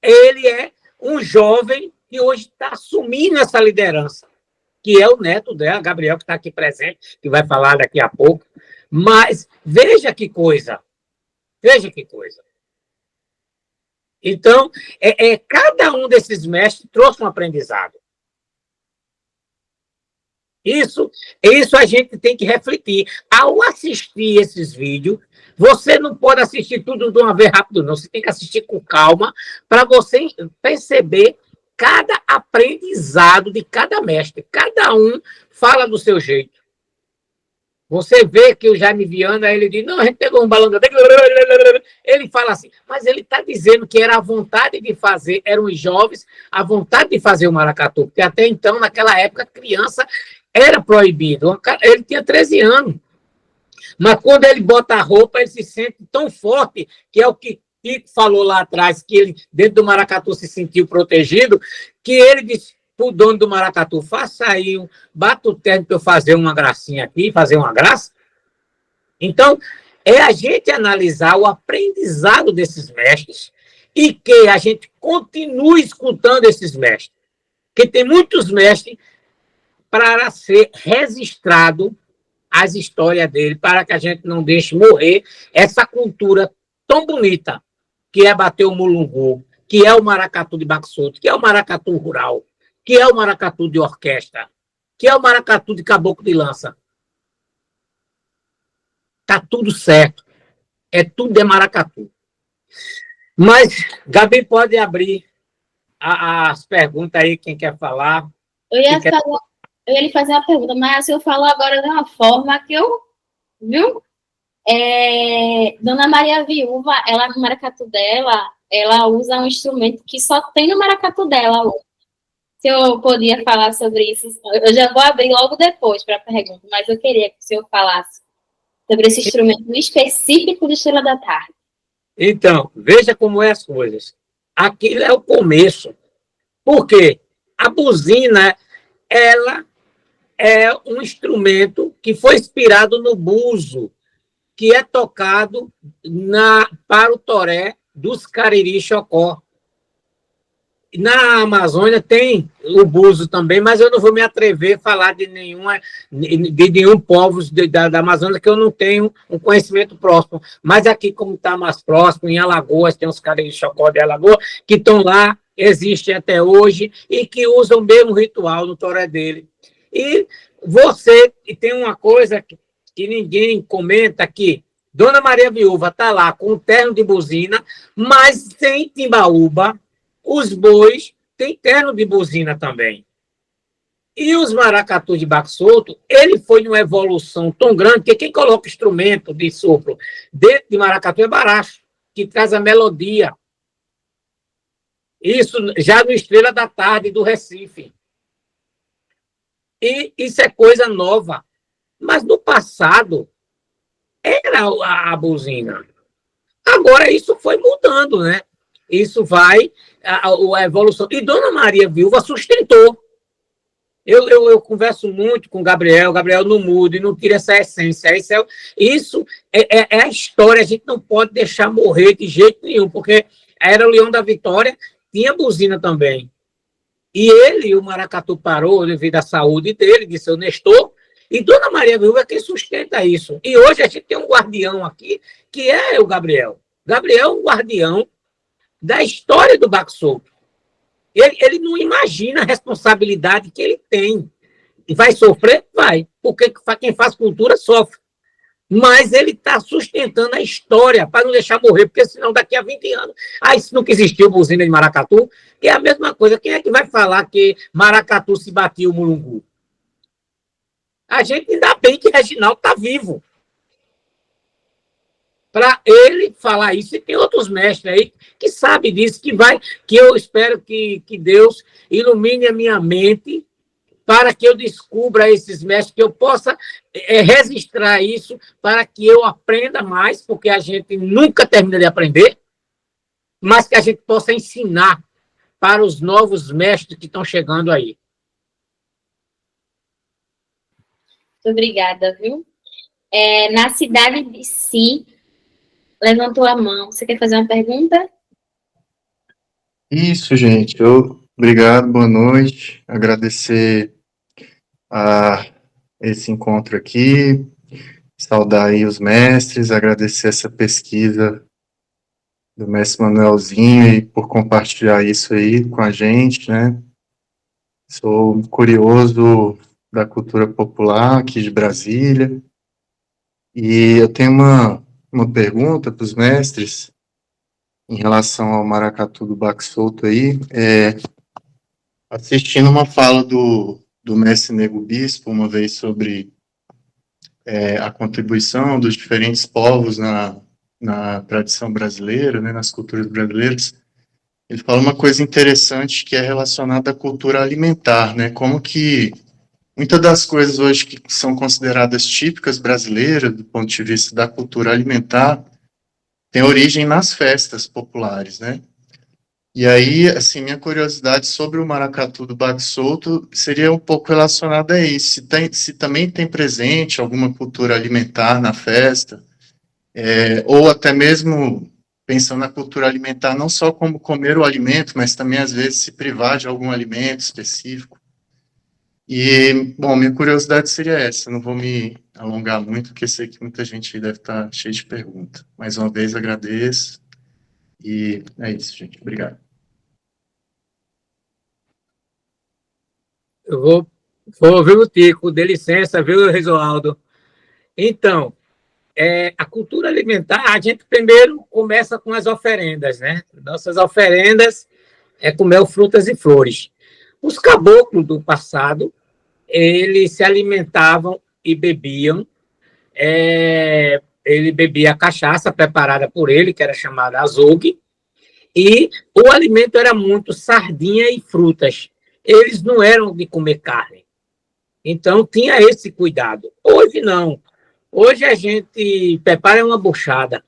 ele é um jovem que hoje está assumindo essa liderança, que é o neto dela, Gabriel, que está aqui presente, que vai falar daqui a pouco. Mas veja que coisa. Veja que coisa. Então, cada um desses mestres trouxe um aprendizado. Isso a gente tem que refletir. Ao assistir esses vídeos, você não pode assistir tudo de uma vez rápido, não. Você tem que assistir com calma para você perceber cada aprendizado de cada mestre. Cada um fala do seu jeito. Você vê que o Jaime Viana, ele diz, não, a gente pegou um balão, ele fala assim, mas ele está dizendo que era a vontade de fazer, eram os jovens, a vontade de fazer o maracatu, porque até então, naquela época, criança era proibido, ele tinha 13 anos, mas quando ele bota a roupa, ele se sente tão forte, que é o que Kiko falou lá atrás, que ele, dentro do maracatu, se sentiu protegido, que ele disse, o dono do maracatu, faça aí, bata o terno para eu fazer uma gracinha aqui, fazer uma graça. Então, é a gente analisar o aprendizado desses mestres e que a gente continue escutando esses mestres. Porque tem muitos mestres para ser registrado as histórias dele, para que a gente não deixe morrer essa cultura tão bonita, que é bater o mulungu, que é o maracatu de Baxoto, que é o maracatu rural, que é o maracatu de orquestra, que é o maracatu de caboclo de lança. Está tudo certo. Tudo de maracatu. Mas, Gabi, pode abrir as perguntas aí, quem quer falar. Eu ia lhe fazer uma pergunta, mas eu falo agora de uma forma que eu... Viu? Dona Maria Viúva, ela no maracatu dela, ela usa um instrumento que só tem no maracatu dela. Se eu podia falar sobre isso, eu já vou abrir logo depois para a pergunta, mas eu queria que o senhor falasse sobre esse instrumento específico de Estrela da Tarde. Então, veja como é as coisas. Aquilo é o começo. Por quê? A buzina, ela é um instrumento que foi inspirado no buzo, que é tocado para o toré dos Cariri Chocó. Na Amazônia tem o buzo também, mas eu não vou me atrever a falar de nenhum povo da Amazônia, que eu não tenho um conhecimento próximo. Mas aqui, como está mais próximo, em Alagoas, tem os caras de Chocó de Alagoas, que estão lá, existem até hoje, e que usam o mesmo ritual no toré dele. E tem uma coisa que ninguém comenta aqui, Dona Maria Viúva está lá com o terno de buzina, mas sem timbaúba. Os bois têm terno de buzina também. E os maracatus de Baxoto, ele foi numa evolução tão grande que quem coloca instrumento de sopro dentro de maracatu é baracho, que traz a melodia. Isso já no Estrela da Tarde do Recife. E isso é coisa nova. Mas no passado era a buzina. Agora isso foi mudando, né? Isso vai, a evolução. E Dona Maria Viúva sustentou. Eu converso muito com o Gabriel não muda e não tira essa essência. Isso é a história, a gente não pode deixar morrer de jeito nenhum, porque era o Leão da Vitória, tinha buzina também. E o maracatu parou devido à saúde dele, disse, Nestor, E Dona Maria Viúva é quem sustenta isso. E hoje a gente tem um guardião aqui, que é o Gabriel. Gabriel é um guardião da história do Baco Solto. Ele não imagina a responsabilidade que ele tem. E vai sofrer? Vai. Porque quem faz cultura sofre. Mas ele está sustentando a história para não deixar morrer, porque senão daqui a 20 anos... Aí, se nunca existiu buzina de maracatu, é a mesma coisa. Quem é que vai falar que maracatu se batia o mulungu? A gente ainda bem que Reginaldo está vivo. Para ele falar isso, e tem outros mestres aí que sabem disso, que eu espero que Deus ilumine a minha mente para que eu descubra esses mestres, que eu possa registrar isso, para que eu aprenda mais, porque a gente nunca termina de aprender, mas que a gente possa ensinar para os novos mestres que estão chegando aí. Muito obrigada, viu? Na cidade de Si, levantou a mão. Você quer fazer uma pergunta? Isso, gente. Obrigado, boa noite. Agradecer a esse encontro aqui, saudar aí os mestres, agradecer essa pesquisa do mestre Manuelzinho e por compartilhar isso aí com a gente, né? Sou curioso da cultura popular aqui de Brasília e eu tenho uma pergunta para os mestres em relação ao maracatu do Baco Solto aí, assistindo uma fala do mestre Nego Bispo uma vez sobre a contribuição dos diferentes povos na tradição brasileira, né, nas culturas brasileiras, ele fala uma coisa interessante que é relacionada à cultura alimentar, né, como que muitas das coisas hoje que são consideradas típicas brasileiras, do ponto de vista da cultura alimentar, tem origem nas festas populares, né? E aí, assim, minha curiosidade sobre o maracatu do Baco Solto seria um pouco relacionada a isso. Se também tem presente alguma cultura alimentar na festa, ou até mesmo pensando na cultura alimentar, não só como comer o alimento, mas também, às vezes, se privar de algum alimento específico. E, bom, minha curiosidade seria essa, não vou me alongar muito, porque sei que muita gente deve estar cheia de perguntas. Mais uma vez, agradeço, e é isso, gente. Obrigado. Eu vou ouvir o Tico, dê licença, viu, Resualdo? Então, a cultura alimentar, a gente primeiro começa com as oferendas, né? Nossas oferendas é comer frutas e flores. Os caboclos do passado, eles se alimentavam e bebiam. Ele bebia a cachaça preparada por ele, que era chamada azogue, e o alimento era muito sardinha e frutas. Eles não eram de comer carne. Então, tinha esse cuidado. Hoje, não. Hoje, a gente prepara uma buchada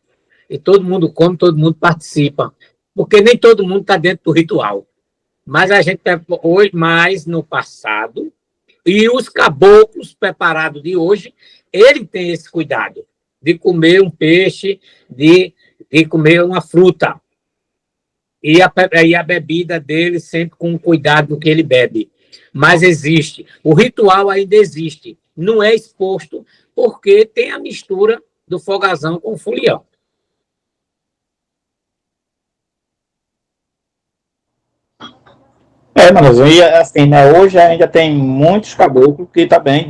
e todo mundo come, todo mundo participa, porque nem todo mundo está dentro do ritual. Mas a gente, hoje, mais no passado, e os caboclos preparados de hoje, ele tem esse cuidado de comer um peixe, de comer uma fruta. E a bebida dele sempre com cuidado do que ele bebe. Mas existe. O ritual ainda existe. Não é exposto porque tem a mistura do fogazão com o folião. Manozinho, e assim, né, hoje ainda tem muitos caboclos que também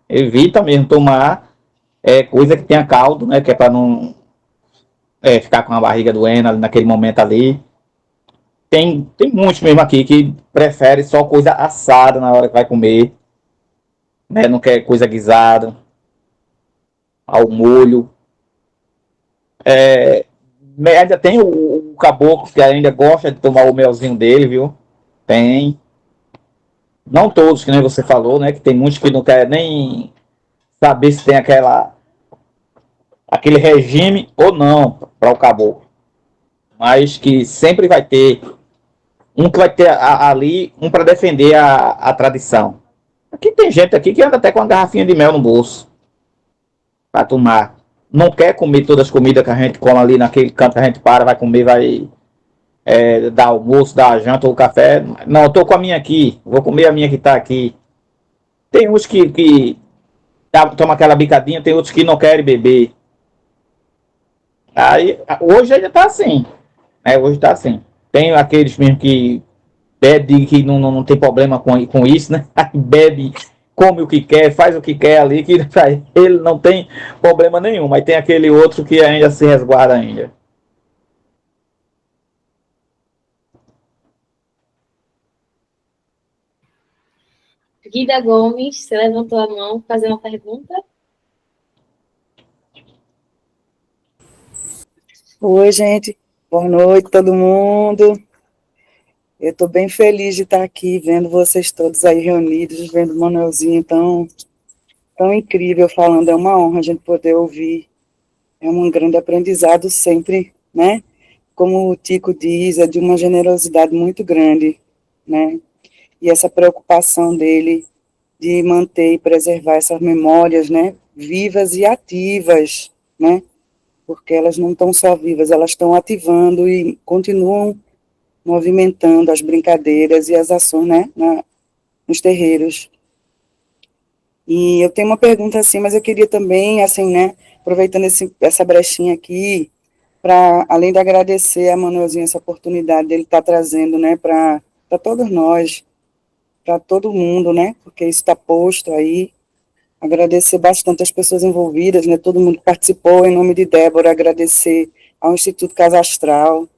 evita mesmo tomar coisa que tenha caldo, né, que é para não ficar com a barriga doendo ali naquele momento ali. Tem muitos mesmo aqui que prefere só coisa assada na hora que vai comer, né, não quer coisa guisada, ao molho. Ainda tem o caboclo que ainda gosta de tomar o melzinho dele, viu? Tem. Não todos, que nem você falou, né? Que tem muitos que não querem nem saber se tem aquele regime ou não para o caboclo. Mas que sempre vai ter um que vai ter ali, um para defender a tradição. Aqui tem gente aqui que anda até com uma garrafinha de mel no bolso para tomar. Não quer comer todas as comidas que a gente come ali naquele canto que a gente vai comer, vai dar almoço, dar janta ou café. Não, eu tô com a minha aqui, vou comer a minha que tá aqui. Tem uns que tomam aquela bicadinha, tem outros que não querem beber. Aí, hoje ainda tá assim. Hoje tá assim. Tem aqueles mesmo que bebe, que não tem problema com isso, né? Bebe, come o que quer, faz o que quer ali, que pra ele não tem problema nenhum. Mas tem aquele outro que ainda se resguarda ainda. Guida Gomes, você levantou a mão para fazer uma pergunta? Oi, gente. Boa noite, todo mundo. Eu estou bem feliz de estar aqui, vendo vocês todos aí reunidos, vendo o Manuelzinho tão incrível falando. É uma honra a gente poder ouvir. É um grande aprendizado sempre, né? Como o Tico diz, é de uma generosidade muito grande, né? E essa preocupação dele de manter e preservar essas memórias, né? Vivas e ativas, né? Porque elas não estão só vivas, elas estão ativando e continuam movimentando as brincadeiras e as ações, né, nos terreiros. E eu tenho uma pergunta assim, mas eu queria também, assim, né, aproveitando essa brechinha aqui, para, além de agradecer a Manuelzinho essa oportunidade dele estar trazendo, né, para todos nós, para todo mundo, né, porque isso está posto aí, agradecer bastante as pessoas envolvidas, né, todo mundo que participou, em nome de Débora, agradecer ao Instituto Casa Astral,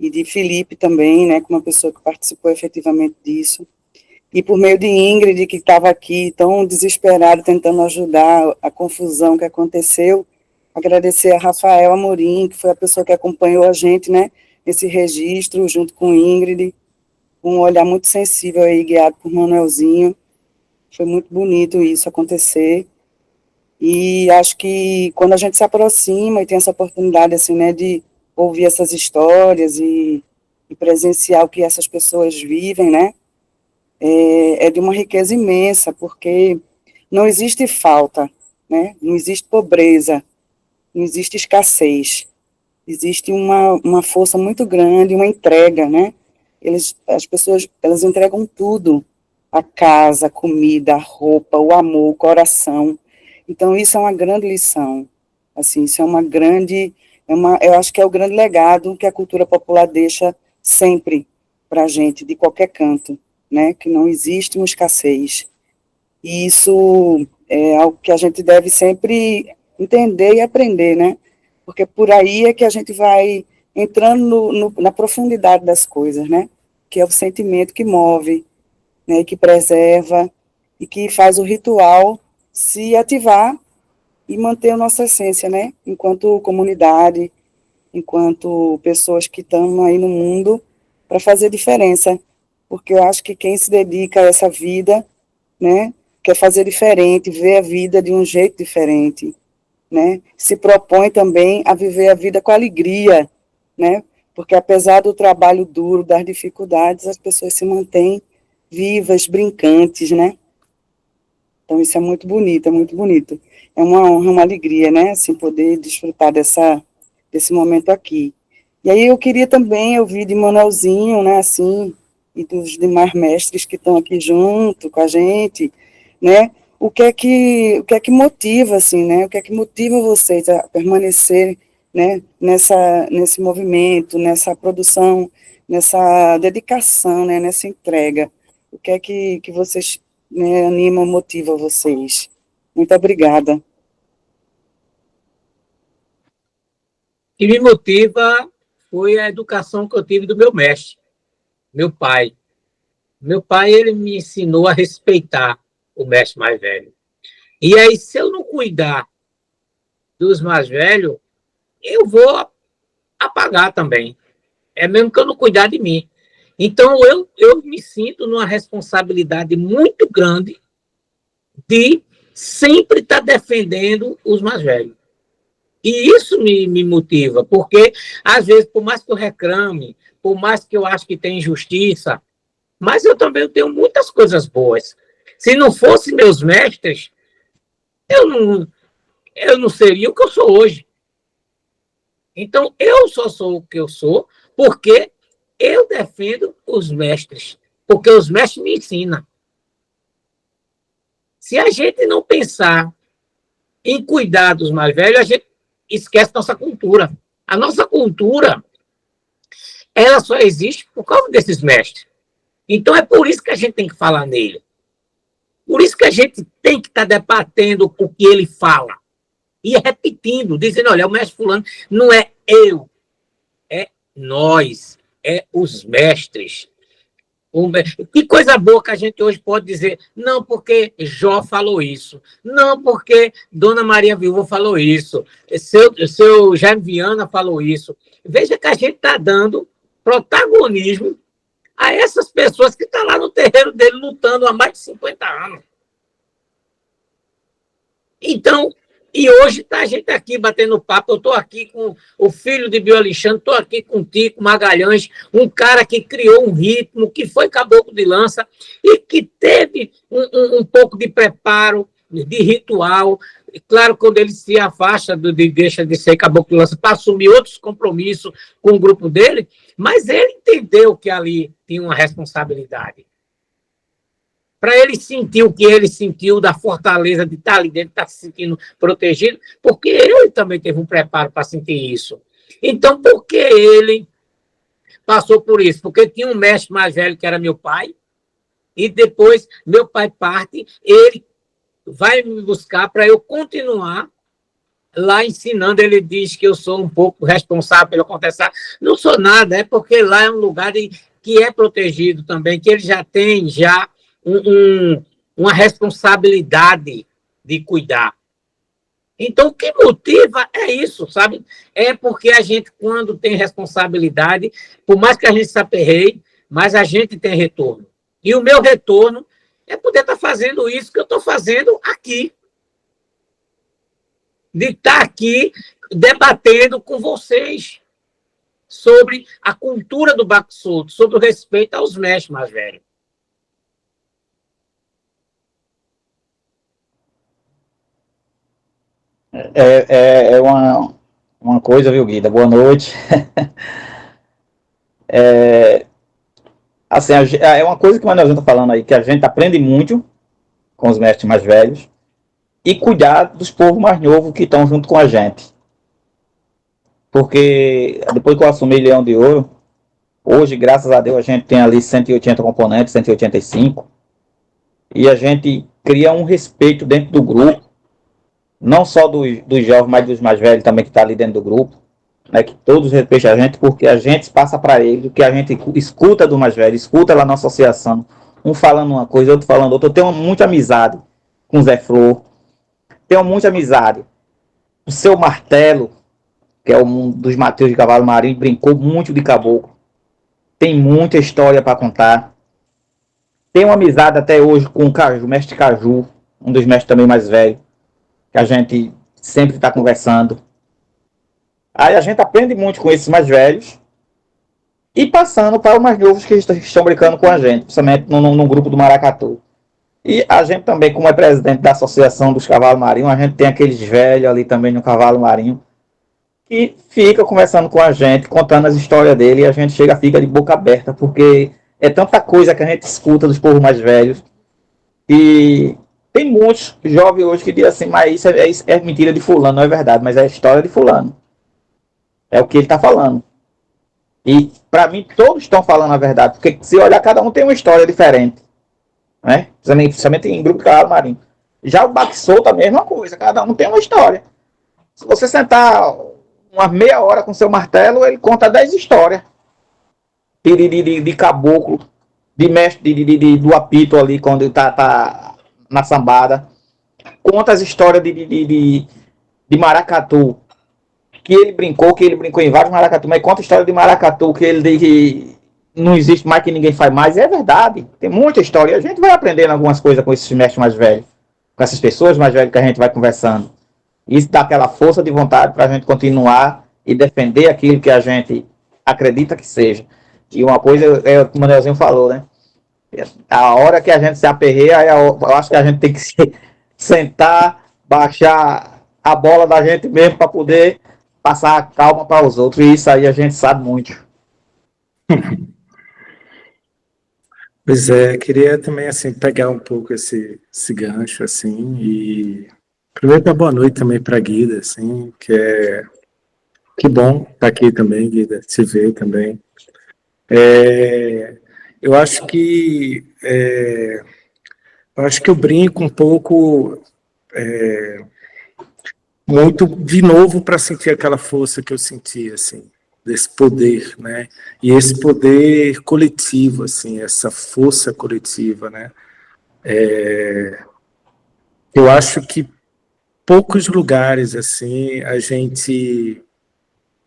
e de Felipe também, né, como uma pessoa que participou efetivamente disso, e por meio de Ingrid, que estava aqui tão desesperado, tentando ajudar a confusão que aconteceu, agradecer a Rafael Amorim, que foi a pessoa que acompanhou a gente, né, nesse registro, junto com Ingrid, com um olhar muito sensível aí, guiado por Manuelzinho, foi muito bonito isso acontecer, e acho que quando a gente se aproxima e tem essa oportunidade, assim, né, de ouvir essas histórias e presenciar o que essas pessoas vivem, né, é de uma riqueza imensa, porque não existe falta, né, não existe pobreza, não existe escassez, existe uma força muito grande, uma entrega, né, as pessoas, elas entregam tudo, a casa, a comida, a roupa, o amor, o coração. Então, isso é uma grande lição, assim, isso é uma grande, eu acho que é o grande legado que a cultura popular deixa sempre para a gente, de qualquer canto, né, que não existe uma escassez. E isso é algo que a gente deve sempre entender e aprender, né, porque por aí é que a gente vai entrando na profundidade das coisas, né, que é o sentimento que move, né, que preserva e que faz o ritual se ativar e manter a nossa essência, né, enquanto comunidade, enquanto pessoas que estão aí no mundo para fazer diferença, porque eu acho que quem se dedica a essa vida, né, quer fazer diferente, ver a vida de um jeito diferente, né, se propõe também a viver a vida com alegria, né, porque apesar do trabalho duro, das dificuldades, as pessoas se mantêm vivas, brincantes, né? Então isso é muito bonito, é muito bonito. É uma honra, uma alegria, né, assim, poder desfrutar desse momento aqui. E aí eu queria também ouvir de Manuelzinho, né, assim, e dos demais mestres que estão aqui junto com a gente, né, o que é que motiva, assim, né, o que é que motiva vocês a permanecer, né, nesse movimento, nessa produção, nessa dedicação, né, nessa entrega. O que é que vocês, né, anima, motiva vocês? Muito obrigada. que me motiva foi a educação que eu tive do meu mestre, meu pai. Meu pai, ele me ensinou a respeitar o mestre mais velho. E aí, se eu não cuidar dos mais velhos, eu vou apagar também. É mesmo que eu não cuidar de mim. Então, eu me sinto numa responsabilidade muito grande de sempre estar defendendo os mais velhos. E isso me motiva, porque, às vezes, por mais que eu reclame, por mais que eu acho que tem injustiça, mas eu também tenho muitas coisas boas. Se não fossem meus mestres, eu não seria o que eu sou hoje. Então, eu só sou o que eu sou porque eu defendo os mestres, porque os mestres me ensinam. Se a gente não pensar em cuidar dos mais velhos, a gente esquece nossa cultura. A nossa cultura, ela só existe por causa desses mestres. Então, é por isso que a gente tem que falar nele. Por isso que a gente tem que estar debatendo o que ele fala. E repetindo, dizendo, olha, o mestre fulano não é eu, é nós, é os mestres. Que coisa boa que a gente hoje pode dizer, não porque Jó falou isso, não porque Dona Maria Viúva falou isso, seu Jaime Viana falou isso. Veja que a gente está dando protagonismo a essas pessoas que estão lá no terreiro dele lutando há mais de 50 anos. Então, e hoje está a gente aqui batendo papo, eu estou aqui com o filho de Bio Alexandre, estou aqui com o Tico Magalhães, um cara que criou um ritmo, que foi caboclo de lança e que teve um pouco de preparo, de ritual. E claro, quando ele se afasta, deixa de ser caboclo de lança para assumir outros compromissos com o grupo dele, mas ele entendeu que ali tinha uma responsabilidade. Para ele sentir o que ele sentiu da fortaleza de estar ali dentro, estar se sentindo protegido, porque ele também teve um preparo para sentir isso. Então, por que ele passou por isso? Porque tinha um mestre mais velho, que era meu pai, e depois meu pai parte, ele vai me buscar para eu continuar lá ensinando. Ele diz que eu sou um pouco responsável pelo acontecer. Não sou nada, é porque lá é um lugar que é protegido também, que ele já tem uma responsabilidade de cuidar. Então, o que motiva é isso, sabe? É porque a gente, quando tem responsabilidade, por mais que a gente se aperreie, mas a gente tem retorno. E o meu retorno é poder estar fazendo isso que eu estou fazendo aqui. De estar aqui debatendo com vocês sobre a cultura do Baco Solto, sobre o respeito aos mestres mais velhos. É uma coisa, viu, Guida? Boa noite. Assim, é uma coisa que o Manelzinho está falando aí, que a gente aprende muito com os mestres mais velhos e cuidar dos povos mais novos que estão junto com a gente. Porque depois que eu assumi Leão de Ouro, hoje, graças a Deus, a gente tem ali 180 componentes, 185, e a gente cria um respeito dentro do grupo, não só dos jovens, mas dos mais velhos também que estão ali dentro do grupo, né, que todos respeitam a gente, porque a gente passa para eles o que a gente escuta do mais velho, escuta lá na associação, um falando uma coisa, outro falando outra. Eu tenho muita amizade com o Zé Flor, tenho muita amizade. O seu Martelo, que é um dos Mateus de Cavalo Marinho, brincou muito de caboclo, tem muita história para contar. Tenho uma amizade até hoje com o Caju, o mestre Caju, um dos mestres também mais velhos, que a gente sempre está conversando. Aí a gente aprende muito com esses mais velhos e passando para os mais novos que estão brincando com a gente, principalmente no grupo do Maracatu. E a gente também, como é presidente da Associação dos Cavalos Marinhos, a gente tem aqueles velhos ali também no Cavalo Marinho que fica conversando com a gente, contando as histórias dele, e a gente fica de boca aberta, porque é tanta coisa que a gente escuta dos povos mais velhos. E tem muitos jovens hoje que dizem assim, mas isso é mentira de fulano, não é verdade, mas é a história de fulano. É o que ele está falando. E, para mim, todos estão falando a verdade, porque se olhar, cada um tem uma história diferente. Né? Principalmente em grupo de Cavalo Marinho. Já o Baco Solto, a mesma coisa, cada um tem uma história. Se você sentar uma meia hora com seu martelo, ele conta 10 histórias. De caboclo, de mestre do apito ali, quando ele tá na sambada. Conta as histórias de maracatu, que ele brincou em vários maracatu, mas conta a história de maracatu, que não existe mais, que ninguém faz mais. É verdade, tem muita história. E a gente vai aprendendo algumas coisas com esses mestres mais velhos, com essas pessoas mais velhas que a gente vai conversando. Isso dá aquela força de vontade para a gente continuar e defender aquilo que a gente acredita que seja. E uma coisa é o que o Manelzinho falou, né? A hora que a gente se aperreia, eu acho que a gente tem que sentar, baixar a bola da gente mesmo para poder passar a calma para os outros. E isso aí a gente sabe muito. Pois é, queria também, assim, pegar um pouco esse gancho, assim, e primeiro dar boa noite também para a Guida, assim, que bom estar aqui também, Guida, te ver também. É, eu acho que eu brinco um pouco muito de novo para sentir aquela força que eu senti, assim, desse poder, né? E esse poder coletivo, assim, essa força coletiva, né? Eu acho que poucos lugares assim a gente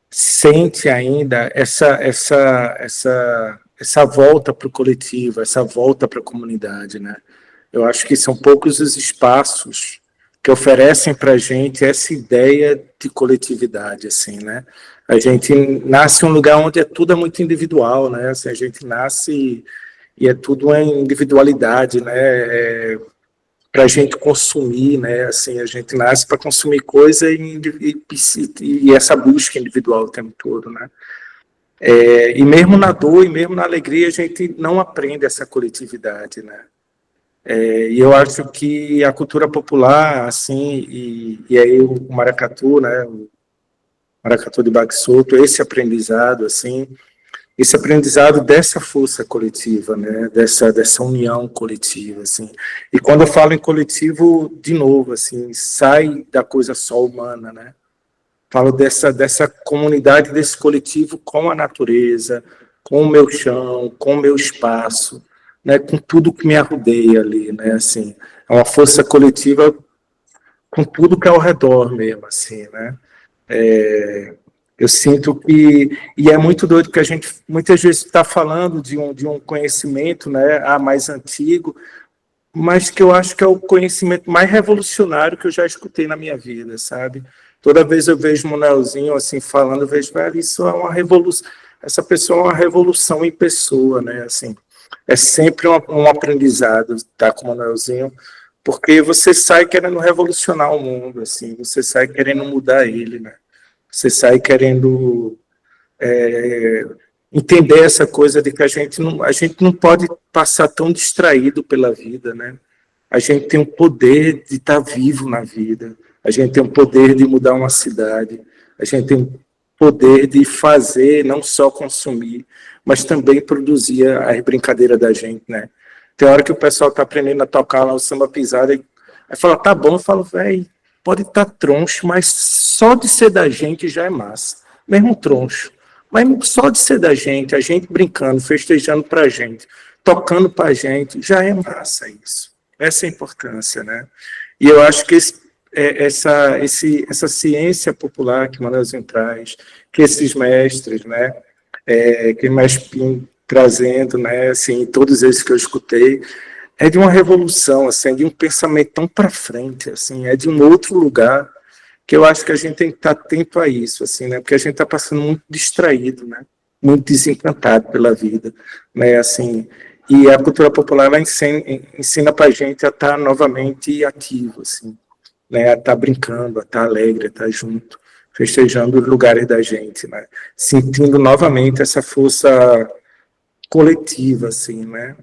sente ainda essa volta para o coletivo, essa volta para a comunidade, né? Eu acho que são poucos os espaços que oferecem para a gente essa ideia de coletividade, assim, né? A gente nasce em um lugar onde tudo é muito individual, né? Assim, a gente nasce e é tudo em individualidade, né? Para a gente consumir, né? Assim, a gente nasce para consumir coisa e essa busca individual o tempo todo, né? E mesmo na dor e mesmo na alegria a gente não aprende essa coletividade, né? E eu acho que a cultura popular, assim, e aí o maracatu, né? O maracatu de Baque Solto, esse aprendizado dessa força coletiva, né, dessa união coletiva, assim. E quando eu falo em coletivo, de novo, assim, sai da coisa só humana, né? Falo dessa comunidade, desse coletivo com a natureza, com o meu chão, com o meu espaço, né, com tudo que me arrodeia ali, né, assim. É uma força coletiva com tudo que é ao redor mesmo, assim, né? Eu sinto que, e é muito doido que a gente muitas vezes está falando de um conhecimento, né, mais antigo, mas que eu acho que é o conhecimento mais revolucionário que eu já escutei na minha vida, sabe? Toda vez eu vejo o Manuelzinho assim falando, eu vejo, velho, isso é uma revolução, essa pessoa é uma revolução em pessoa, né? Assim, é sempre um aprendizado estar com o Manuelzinho, porque você sai querendo revolucionar o mundo, assim, você sai querendo mudar ele, né? Você sai querendo entender essa coisa de que a gente não pode passar tão distraído pela vida, né? A gente tem o poder de estar vivo na vida, a gente tem o poder de mudar uma cidade, a gente tem o poder de fazer, não só consumir, mas também produzir as brincadeiras da gente, né? Tem hora que o pessoal está aprendendo a tocar lá o samba pisada e aí fala, tá bom, eu falo, velho, pode estar troncho, mas só de ser da gente já é massa, mesmo troncho. Mas só de ser da gente, a gente brincando, festejando pra gente, tocando pra gente, já é massa isso. Essa é a importância, né? E eu acho que essa ciência popular que Manuelzinho traz, que esses mestres, né, que o mestre Pinho trazendo, né, assim, todos esses que eu escutei, é de uma revolução, assim, é de um pensamento tão para frente, assim, é de um outro lugar que eu acho que a gente tem que estar atento a isso, assim, né? Porque a gente está passando muito distraído, né? Muito desencantado pela vida, né? Assim, e a cultura popular ela ensina para a gente a estar novamente ativo, assim, né? A estar brincando, a estar alegre, a estar junto, festejando os lugares da gente, né? Sentindo novamente essa força coletiva, assim, né?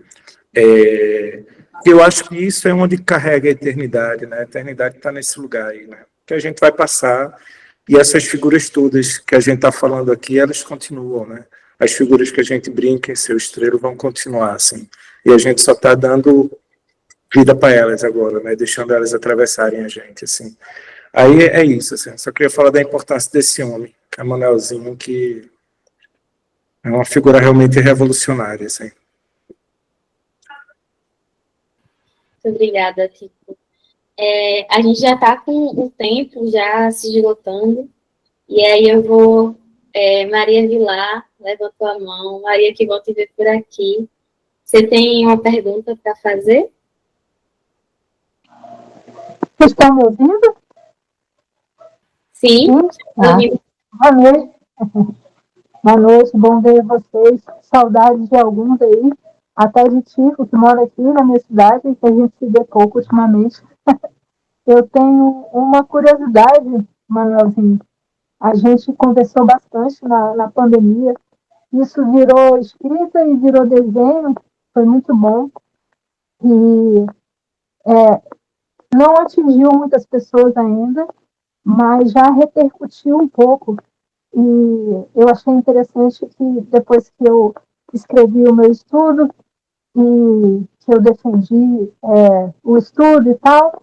Eu acho que isso é onde carrega a eternidade, né? A eternidade está nesse lugar aí, né? Que a gente vai passar e essas figuras todas que a gente está falando aqui, elas continuam, né? As figuras que a gente brinca em Seu Estrelo vão continuar, assim. E a gente só está dando vida para elas agora, né? Deixando elas atravessarem a gente, assim. Aí é isso, assim. Só queria falar da importância desse homem, que é Manuelzinho, que é uma figura realmente revolucionária, assim. Muito obrigada, Tico. A gente já está com o tempo já se esgotando, e aí eu vou... Maria Vilar levantou a mão. Maria, que bom te ver por aqui. Você tem uma pergunta para fazer? Vocês estão me ouvindo? Sim. Boa noite. Boa noite, bom ver vocês. Saudades de alguns aí, até de Tico, que mora aqui na minha cidade, que a gente se vê pouco ultimamente. Eu tenho uma curiosidade, Manuelzinho. A gente conversou bastante na pandemia. Isso virou escrita e virou desenho. foi muito bom e não atingiu muitas pessoas ainda, mas já repercutiu um pouco. E eu achei interessante que depois que eu escrevi o meu estudo e que eu defendi o estudo e tal,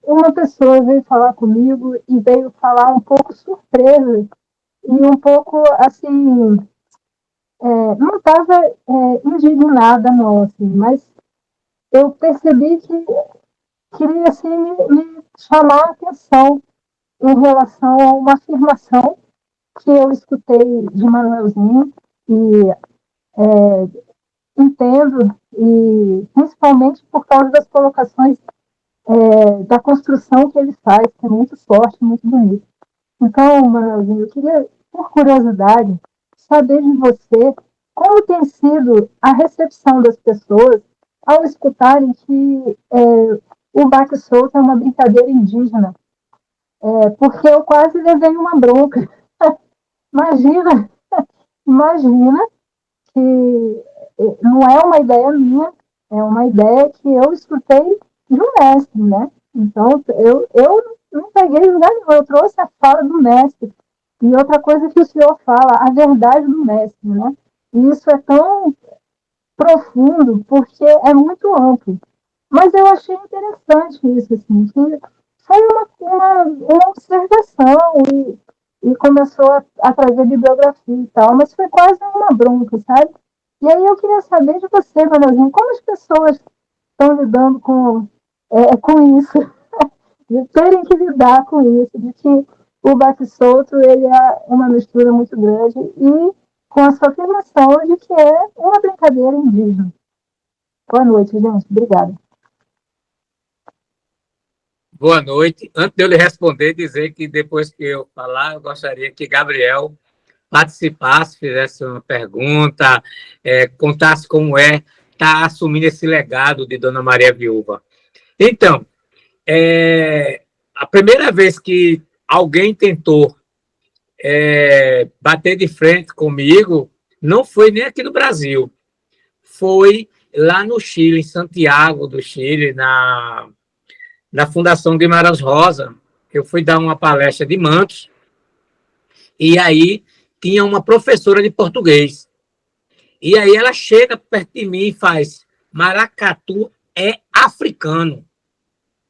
uma pessoa veio falar comigo e veio falar um pouco surpresa e um pouco assim, não estava indignada não, assim, mas eu percebi que queria assim, me chamar a atenção em relação a uma afirmação que eu escutei de Manuelzinho e entendo, e principalmente por causa das colocações da construção que ele faz, que é muito forte, muito bonito. Então, Manuelzinho, eu queria, por curiosidade, saber de você como tem sido a recepção das pessoas ao escutarem que o baque solto é uma brincadeira indígena, porque eu quase levei uma bronca. Imagina, imagina que não é uma ideia minha, é uma ideia que eu escutei de um mestre, né? Então, eu não peguei lugar nenhum, eu trouxe a fala do mestre. E outra coisa que o senhor fala, a verdade do mestre, né? E isso é tão profundo porque é muito amplo. Mas eu achei interessante isso, assim, que foi uma observação e começou a trazer bibliografia e tal, mas foi quase uma bronca, sabe? E aí eu queria saber de você, Manuelzinho, como as pessoas estão lidando com isso, de terem que lidar com isso, de que o baque solto ele é uma mistura muito grande e com a sua afirmação de que é uma brincadeira indígena. Boa noite, gente. Obrigada. Boa noite. Antes de eu lhe responder, dizer que depois que eu falar, eu gostaria que Gabriel participasse, fizesse uma pergunta, contasse como estar assumindo esse legado de Dona Maria Viúva. Então, a primeira vez que alguém tentou bater de frente comigo, não foi nem aqui no Brasil, foi lá no Chile, em Santiago do Chile, na Fundação Guimarães Rosa. Eu fui dar uma palestra de mantos, e aí tinha uma professora de português. E aí ela chega perto de mim e faz: maracatu é africano.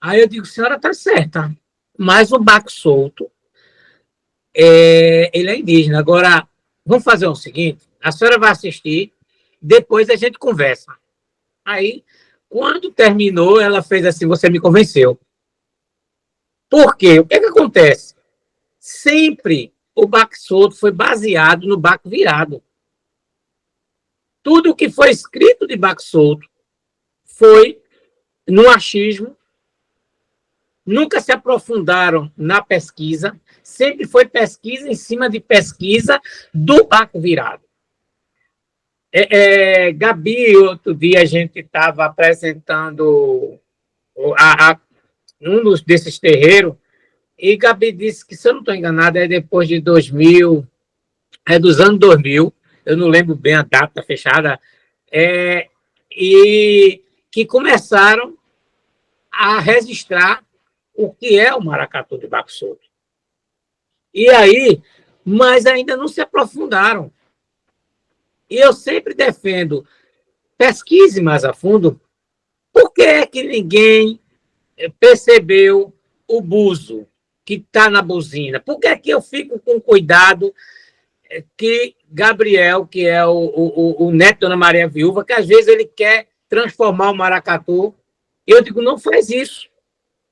Aí eu digo: senhora está certa, mas o baque solto, ele é indígena. Agora, vamos fazer o seguinte, a senhora vai assistir, depois a gente conversa. Aí, quando terminou, ela fez assim: você me convenceu. Por quê? O que acontece? Sempre o baque solto foi baseado no baque virado. Tudo que foi escrito de baque solto foi no achismo, nunca se aprofundaram na pesquisa, sempre foi pesquisa em cima de pesquisa do baque virado. Gabi, outro dia a gente estava apresentando um desses terreiros, e Gabi disse que, se eu não estou enganado, é depois de 2000, dos anos 2000, eu não lembro bem a data fechada, e que começaram a registrar o que é o maracatu de baque solto. E aí, mas ainda não se aprofundaram. E eu sempre defendo, pesquise mais a fundo, por que é que ninguém percebeu o buzo que está na buzina? Por que é que eu fico com cuidado que Gabriel, que é o neto de Dona Maria Viúva, que às vezes ele quer transformar o maracatu, eu digo: não faz isso.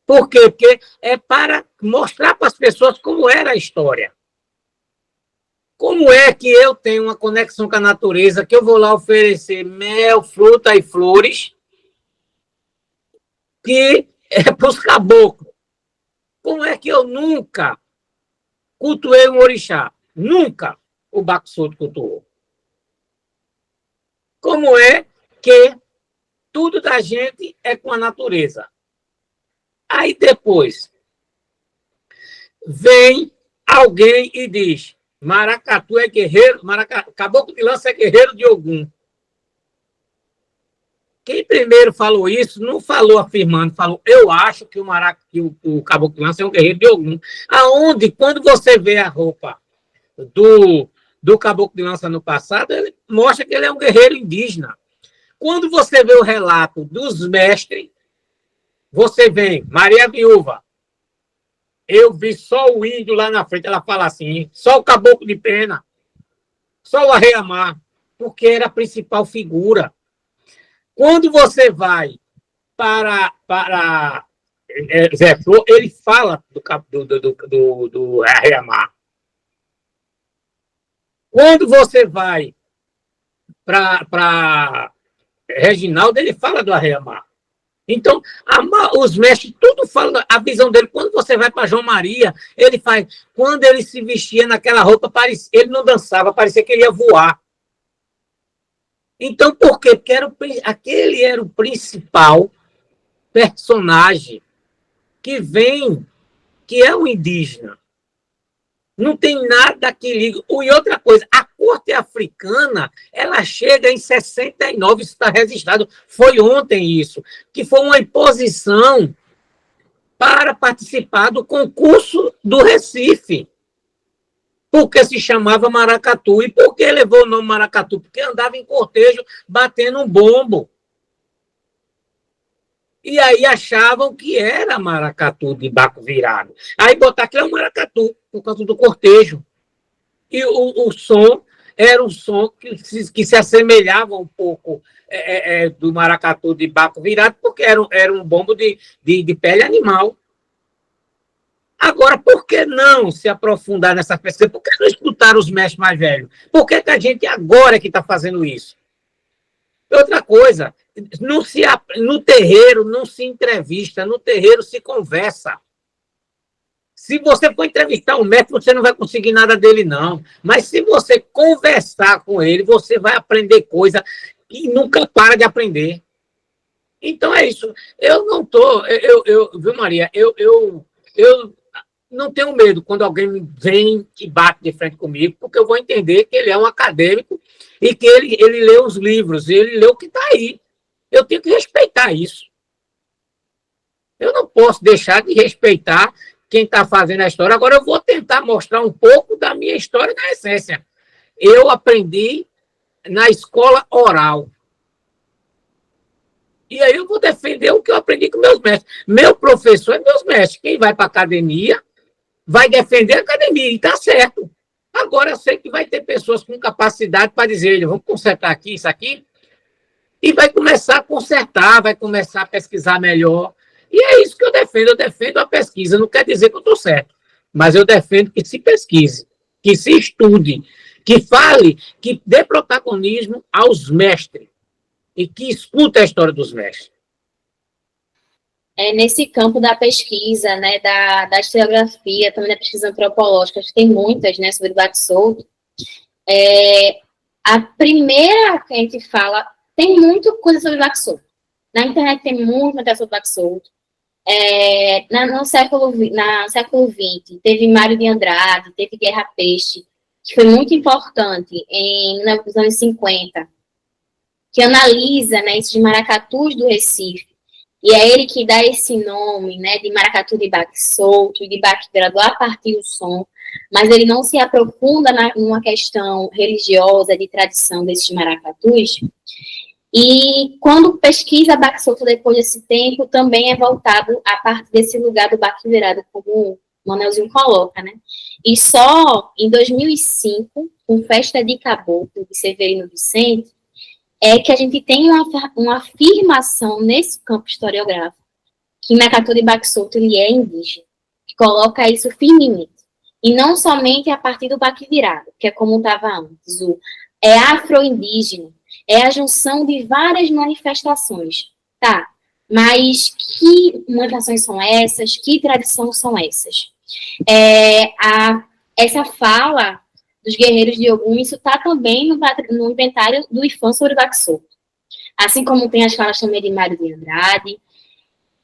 Por quê? Porque é para mostrar para as pessoas como era a história. Como é que eu tenho uma conexão com a natureza, que eu vou lá oferecer mel, fruta e flores, que é para os caboclos? Como é que eu nunca cultuei um orixá? Nunca o baque solto cultuou. Como é que tudo da gente é com a natureza? Aí depois vem alguém e diz: maracatu é guerreiro, caboclo de lança é guerreiro de Ogum. quem primeiro falou isso, não falou afirmando, falou, eu acho que o Caboclo de Lança é um guerreiro de Ogum. Aonde, quando você vê a roupa do Caboclo de Lança no passado, ele mostra que ele é um guerreiro indígena. Quando você vê o relato dos mestres, você vê Maria Viúva, eu vi só o índio lá na frente, ela fala assim, só o Caboclo de Pena, só o Arreamar, porque era a principal figura. Quando você vai para Zé Flor, ele fala do Arreamar. Quando você vai para Reginaldo, ele fala do Arreamar. Então, os mestres, tudo falam a visão dele. Quando você vai para João Maria, ele faz. Quando ele se vestia naquela roupa, ele não dançava, parecia que ele ia voar. Então, por quê? Porque aquele era o principal personagem que é o indígena. Não tem nada que liga. E outra coisa, a corte africana, ela chega em 69, isso está registrado, foi ontem isso, que foi uma imposição para participar do concurso do Recife. Porque se chamava Maracatu. E por que levou o nome Maracatu? Porque andava em cortejo batendo um bombo. E aí achavam que era maracatu de baco virado. Aí botaram que é um maracatu, por causa do cortejo. E o som era um som que se assemelhava um pouco do maracatu de baco virado, porque era um bombo de pele animal. Agora, por que não se aprofundar nessa pesquisa? Por que não escutar os mestres mais velhos? Por que a gente agora é que está fazendo isso? Outra coisa, no terreiro não se entrevista, no terreiro se conversa. Se você for entrevistar um mestre, você não vai conseguir nada dele, não. Mas se você conversar com ele, você vai aprender coisa que nunca para de aprender. Então é isso. Eu não estou... Viu, Maria? Eu não tenho medo quando alguém vem e bate de frente comigo, porque eu vou entender que ele é um acadêmico e que ele lê os livros, ele lê o que está aí. Eu tenho que respeitar isso. Eu não posso deixar de respeitar quem está fazendo a história. Agora eu vou tentar mostrar um pouco da minha história na essência. Eu aprendi na escola oral. E aí eu vou defender o que eu aprendi com meus mestres. Meu professor é meus mestres. Quem vai para a academia vai defender a academia, e está certo. Agora eu sei que vai ter pessoas com capacidade para dizer, vamos consertar aqui, isso aqui, e vai começar a consertar, vai começar a pesquisar melhor. E é isso que eu defendo a pesquisa. Não quer dizer que eu estou certo, mas eu defendo que se pesquise, que se estude, que fale, que dê protagonismo aos mestres e que escute a história dos mestres. Nesse campo da pesquisa, né, da historiografia, também da pesquisa antropológica, acho que tem muitas, né, sobre o Baque Solto. A primeira que a gente fala, tem muita coisa sobre o Baque Solto. Na internet tem muito material sobre o Baque Solto. No século XX, teve Mário de Andrade, teve Guerra Peixe, que foi muito importante nos anos 50, que analisa, né, esses maracatus do Recife. E é ele que dá esse nome, né, de maracatu de baque solto e de baque virado a partir do som, mas ele não se aprofunda numa questão religiosa, de tradição desses maracatus. E quando pesquisa baque solto depois desse tempo, também é voltado a partir desse lugar do baque virado, como o Manelzinho coloca, né? E só em 2005, com Festa de Caboclo, de Severino Vicente, é que a gente tem uma afirmação nesse campo historiográfico, que Maracatu de Baque Solto ele é indígena, que coloca isso firmemente. E não somente a partir do baque virado, que é como estava antes, é afro-indígena, é a junção de várias manifestações, tá? Mas que manifestações são essas? Que tradições são essas? Essa fala dos guerreiros de Ogum, isso está também no inventário do IFAM sobre o Baque Solto. Assim como tem as falas também de Mário de Andrade.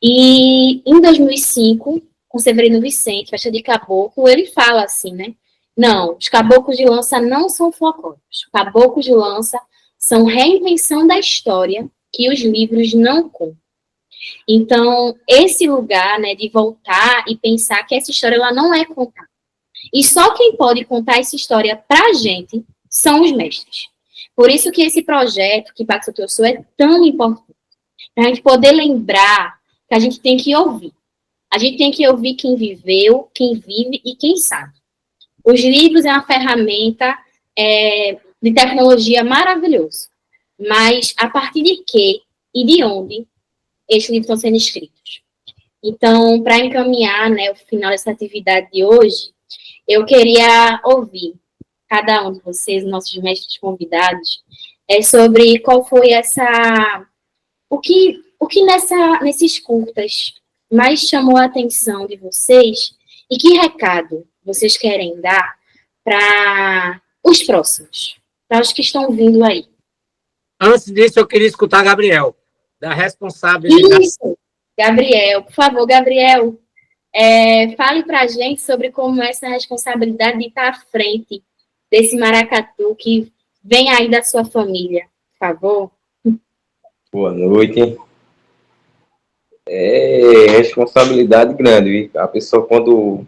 E em 2005, com Severino Vicente, Festa de Caboclo, ele fala assim, né? Não, os caboclos de lança não são folclóricos. Caboclos de lança são reinvenção da história que os livros não contam. Então, esse lugar, né, de voltar e pensar que essa história ela não é contada. E só quem pode contar essa história para a gente são os mestres. Por isso que esse projeto, que Pax Sotosu, é tão importante. Para a gente poder lembrar que a gente tem que ouvir. A gente tem que ouvir quem viveu, quem vive e quem sabe. Os livros é uma ferramenta de tecnologia maravilhosa. Mas a partir de que e de onde esses livros estão sendo escritos? Então, para encaminhar, né, o final dessa atividade de hoje, eu queria ouvir cada um de vocês, nossos mestres convidados, sobre qual foi o que nesses curtas mais chamou a atenção de vocês e que recado vocês querem dar para os próximos, para os que estão vindo aí. Antes disso, eu queria escutar Gabriel, da responsabilidade. Isso, Gabriel, por favor, Gabriel, fale para a gente sobre como é essa responsabilidade de estar à frente desse maracatu que vem aí da sua família, por favor. Boa noite. Responsabilidade grande, viu? A pessoa, quando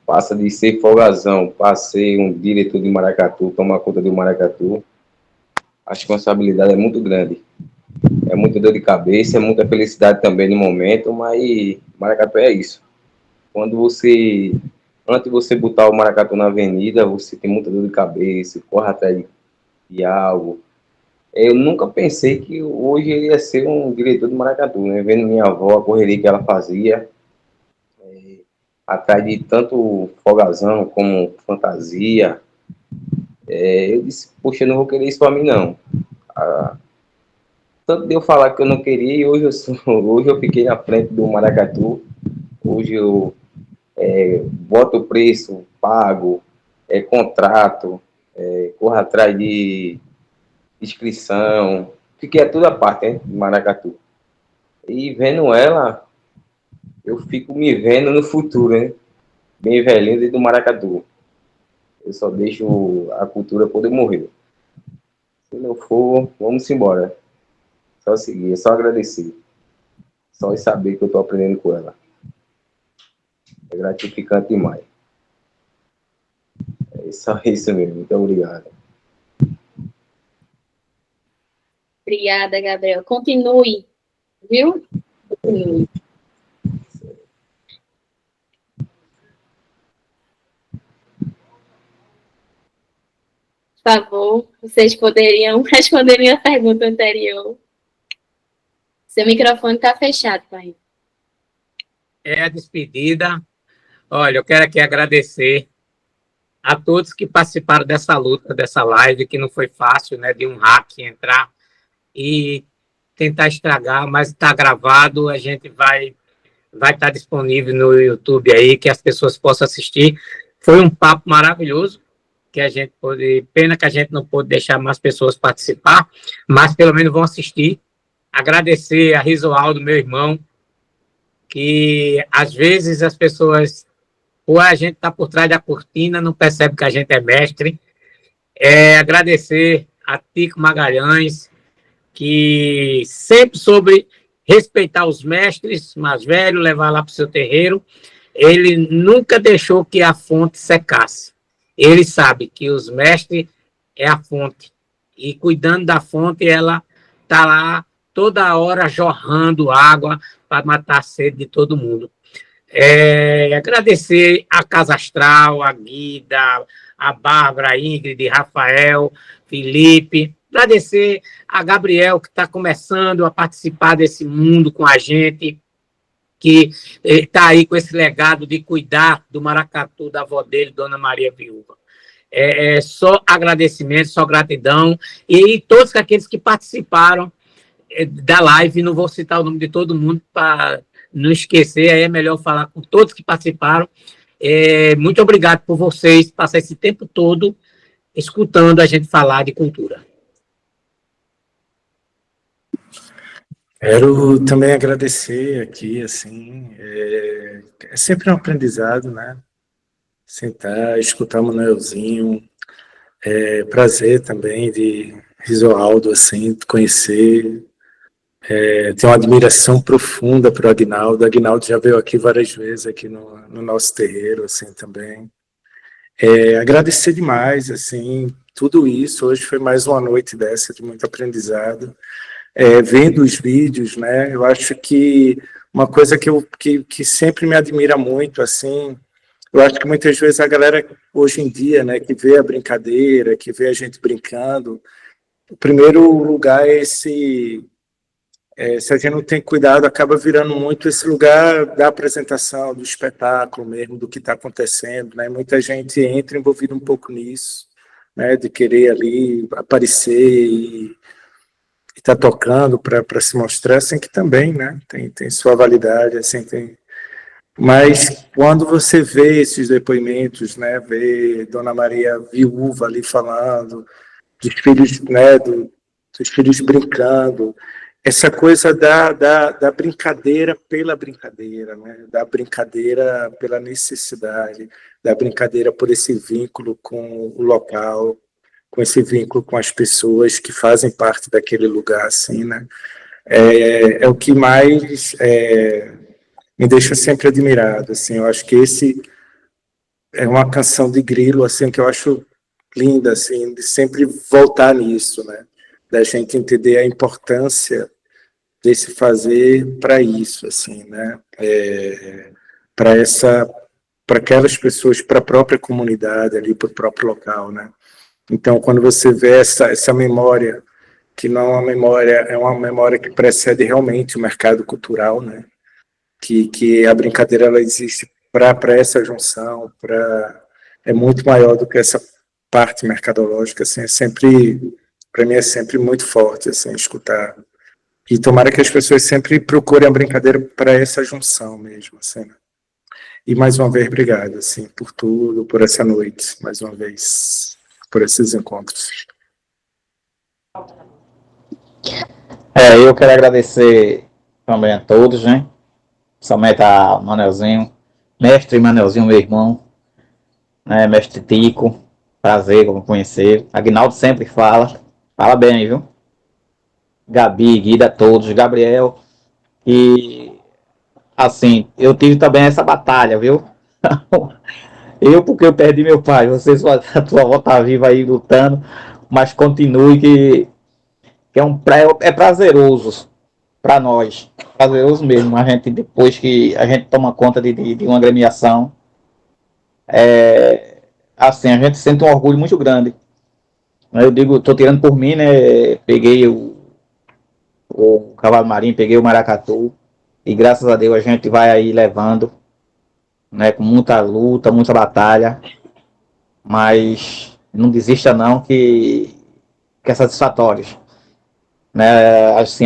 passa de ser folgazão para ser um diretor de maracatu, tomar conta do maracatu, a responsabilidade é muito grande. É muita dor de cabeça, é muita felicidade também no momento, mas maracatu é isso. Antes de você botar o maracatu na avenida, você tem muita dor de cabeça, corre atrás de algo. Eu nunca pensei que hoje eu ia ser um diretor de maracatu, né? Vendo minha avó, a correria que ela fazia, atrás de tanto folgazão como fantasia. Eu disse, poxa, eu não vou querer isso para mim, não. Tanto de eu falar que eu não queria, e hoje eu fiquei na frente do maracatu. Hoje eu boto o preço, pago, contrato, corro atrás de inscrição, fiquei a toda parte, né, de maracatu. E vendo ela, eu fico me vendo no futuro, né, bem velhinho dentro do maracatu. Eu só deixo a cultura poder morrer. Se não for, vamos embora. Só seguir, é só agradecer. Só saber que eu estou aprendendo com ela. É gratificante demais. É só isso mesmo. Muito obrigado. Obrigada, Gabriel. Continue, viu? Continue. Por favor, vocês poderiam responder minha pergunta anterior. Seu microfone está fechado, pai. É a despedida. Olha, eu quero aqui agradecer a todos que participaram dessa luta, dessa live, que não foi fácil, né, de um hack entrar e tentar estragar, mas está gravado, a gente vai estar disponível no YouTube aí, que as pessoas possam assistir. Foi um papo maravilhoso, que a gente pôde, pena que a gente não pôde deixar mais pessoas participar, mas pelo menos vão assistir. Agradecer a Risoaldo, meu irmão, que às vezes as pessoas, ou a gente está por trás da cortina, não percebe que a gente é mestre. Agradecer a Tico Magalhães, que sempre soube respeitar os mestres mais velhos, levar lá para o seu terreiro. Ele nunca deixou que a fonte secasse. Ele sabe que os mestres é a fonte. E cuidando da fonte, ela está lá toda hora jorrando água para matar a sede de todo mundo. Agradecer a Casa Astral, a Guida, a Bárbara, a Ingrid, Rafael, Felipe. Agradecer a Gabriel, que está começando a participar desse mundo com a gente, que está aí com esse legado de cuidar do maracatu da avó dele, Dona Maria Viúva. Só agradecimento, só gratidão. E todos aqueles que participaram da live, não vou citar o nome de todo mundo para não esquecer, aí é melhor falar com todos que participaram. Muito obrigado por vocês passar esse tempo todo escutando a gente falar de cultura. Quero também agradecer aqui, assim, é sempre um aprendizado, né? Sentar, escutar o Manuelzinho, prazer também de Risoaldo, assim, conhecer, Tenho uma admiração profunda para o Aguinaldo. O Aguinaldo já veio aqui várias vezes, aqui no nosso terreiro, assim, também. Agradecer demais, assim, tudo isso. Hoje foi mais uma noite dessa, de muito aprendizado. Vendo os vídeos, né, eu acho que uma coisa que sempre me admira muito, assim, eu acho que muitas vezes a galera, hoje em dia, né, que vê a brincadeira, que vê a gente brincando, o primeiro lugar é esse... se a gente não tem cuidado, acaba virando muito esse lugar da apresentação, do espetáculo mesmo, do que está acontecendo, né? Muita gente entra envolvida um pouco nisso, né? De querer ali aparecer e estar tocando para se mostrar, assim, que também, né? Tem sua validade, assim, tem... Mas quando você vê esses depoimentos, né? Vê Dona Maria viúva ali falando, dos filhos, né? Dos filhos brincando, essa coisa da brincadeira pela brincadeira, né? Da brincadeira pela necessidade, da brincadeira por esse vínculo com o local, com esse vínculo com as pessoas que fazem parte daquele lugar, assim, né? É o que mais me deixa sempre admirado, assim. Eu acho que esse é uma canção de Grilo, assim, que eu acho linda, assim, de sempre voltar nisso, né? Da gente entender a importância desse fazer para isso, assim, né? Para aquelas pessoas, para a própria comunidade ali, para o próprio local, né? Então, quando você vê essa memória, que não é uma memória, é uma memória que precede realmente o mercado cultural, né? Que a brincadeira ela existe para essa junção, é muito maior do que essa parte mercadológica, assim, para mim é sempre muito forte, assim, escutar. E tomara que as pessoas sempre procurem a brincadeira para essa junção mesmo, assim, né? E mais uma vez, obrigado, assim, por tudo, por essa noite, mais uma vez, por esses encontros. Eu quero agradecer também a todos, né? Somente a Manelzinho, mestre Manelzinho, meu irmão, né? Mestre Tico, prazer como conhecer. Aguinaldo sempre fala bem, viu? Gabi, Guida, a todos, Gabriel, e assim, eu tive também essa batalha, viu? Porque eu perdi meu pai, a tua avó tá viva aí lutando, mas continue que é prazeroso para nós, prazeroso mesmo, a gente, depois que a gente toma conta de uma agremiação, assim, a gente sente um orgulho muito grande. Eu digo, tô tirando por mim, né, peguei o cavalo marinho, peguei o maracatu, e graças a Deus a gente vai aí levando, né, com muita luta, muita batalha, mas não desista não, que é satisfatório, né? Assim,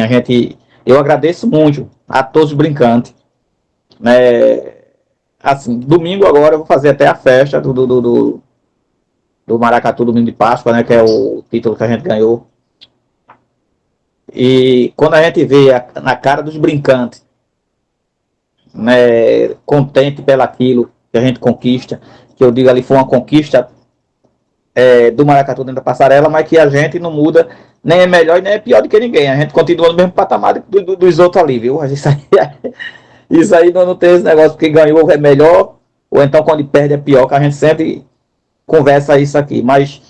eu agradeço muito a todos os brincantes, né? Assim, domingo agora eu vou fazer até a festa do Maracatu, domingo de Páscoa, né, que é o título que a gente ganhou. E quando a gente vê na cara dos brincantes, né, contente pelaquilo que a gente conquista, que eu digo ali foi uma conquista do Maracatu dentro da passarela, mas que a gente não muda, nem é melhor e nem é pior do que ninguém, a gente continua no mesmo patamar dos outros ali, viu? Isso aí não tem esse negócio, porque ganhou é melhor, ou então quando perde é pior, que a gente sempre conversa isso aqui, mas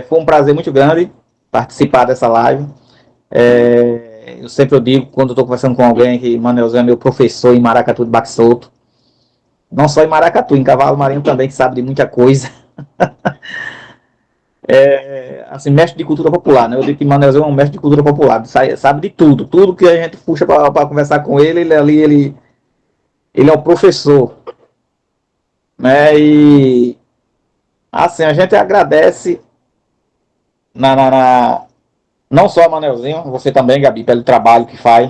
foi um prazer muito grande participar dessa live. Eu digo, quando eu estou conversando com alguém, que Manelzinho é meu professor em maracatu de baque solto, não só em maracatu, em cavalo marinho também, que sabe de muita coisa. Assim, mestre de cultura popular, né? Eu digo que Manelzinho é um mestre de cultura popular, sabe de tudo que a gente puxa para conversar com ele é o professor, né? E assim, a gente agradece não só a Manelzinho, você também, Gabi, pelo trabalho que faz.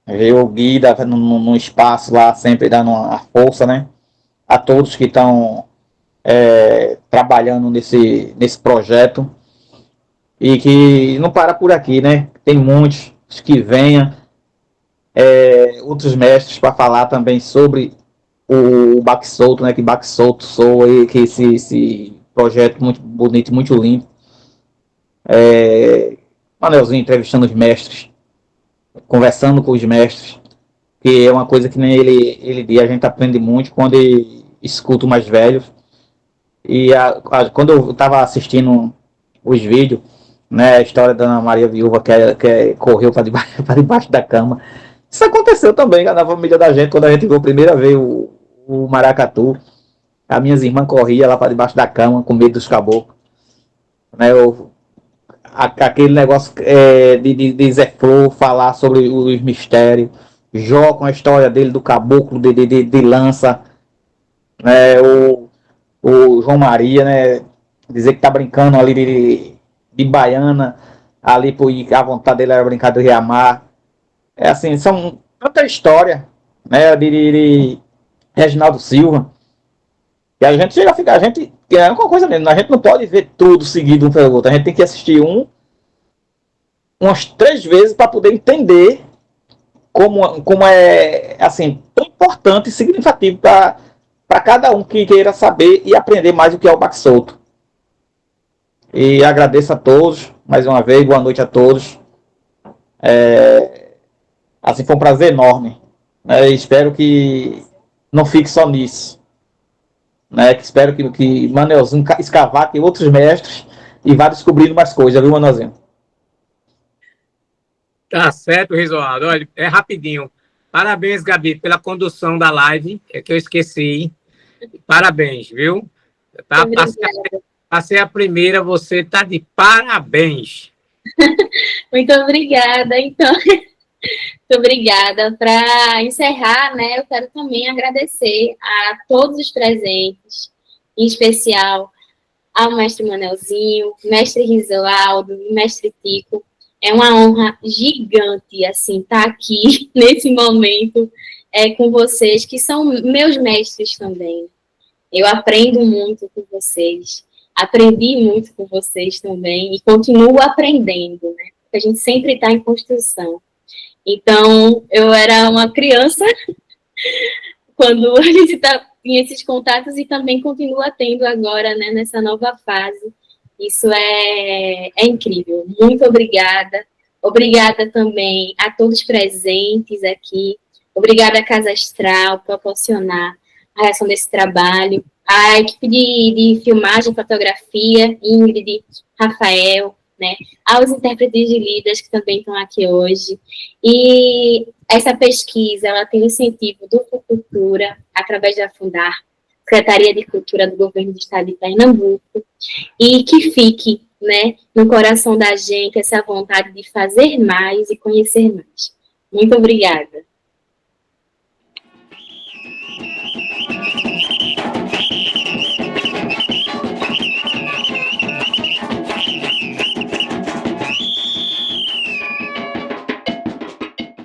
Eu, Guida, no espaço lá, sempre dando uma força, né? A todos que estão trabalhando nesse projeto. E que não para por aqui, né? Tem muitos que venham, outros mestres para falar também sobre o baque solto, né? Que baque solto soa, e que esse projeto muito bonito, muito lindo. Manelzinho entrevistando os mestres, conversando com os mestres, que é uma coisa que nem ele diz, a gente aprende muito quando escuta os mais velhos. E quando eu estava assistindo os vídeos, né, a história da Ana Maria Viúva que correu para debaixo da cama, isso aconteceu também na família da gente, quando a gente viu a primeira vez o maracatu. As minhas irmãs corriam lá para debaixo da cama com medo dos caboclos, né, aquele negócio de Zé Flor falar sobre os mistérios, Jó com a história dele do caboclo de lança, né, o João Maria, né, dizer que tá brincando ali de baiana, ali a vontade dele era brincar do Riamar. É assim, são tanta história, né, de Reginaldo Silva, e a gente chega a ficar, é uma coisa mesmo, a gente não pode ver tudo seguido um pelo outro, a gente tem que assistir umas 3 vezes para poder entender como é, assim, tão importante e significativo para cada um que queira saber e aprender mais o que é o baque solto. E agradeço a todos, mais uma vez, boa noite a todos. Assim, foi um prazer enorme. Espero que não fique só nisso. Que espero que Manelzinho escavaque outros mestres e vá descobrindo mais coisas, viu, Manelzinho? Tá certo, Risoaldo. Olha, é rapidinho. Parabéns, Gabi, pela condução da live, que eu esqueci. Parabéns, viu? Tá, passei a primeira, você tá de parabéns. Muito obrigada. Então, muito obrigada. Para encerrar, né, eu quero também agradecer a todos os presentes, em especial ao mestre Manelzinho, mestre Risoaldo, mestre Tico. É uma honra gigante, assim, estar aqui nesse momento com vocês, que são meus mestres também. Eu aprendo muito com vocês, aprendi muito com vocês também e continuo aprendendo, né? Porque a gente sempre está em construção. Então, eu era uma criança quando a gente tinha esses contatos e também continua tendo agora, né, nessa nova fase. Isso é incrível. Muito obrigada. Obrigada também a todos presentes aqui. Obrigada à Casa Astral por proporcionar a reação desse trabalho. A equipe de filmagem e fotografia, Ingrid, Rafael, né? Aos intérpretes de Lidas que também estão aqui hoje. E essa pesquisa, ela tem o incentivo do Fucultura, através da Fundar, Secretaria de Cultura do Governo do Estado de Pernambuco, e que fique, né, no coração da gente essa vontade de fazer mais e conhecer mais. Muito obrigada.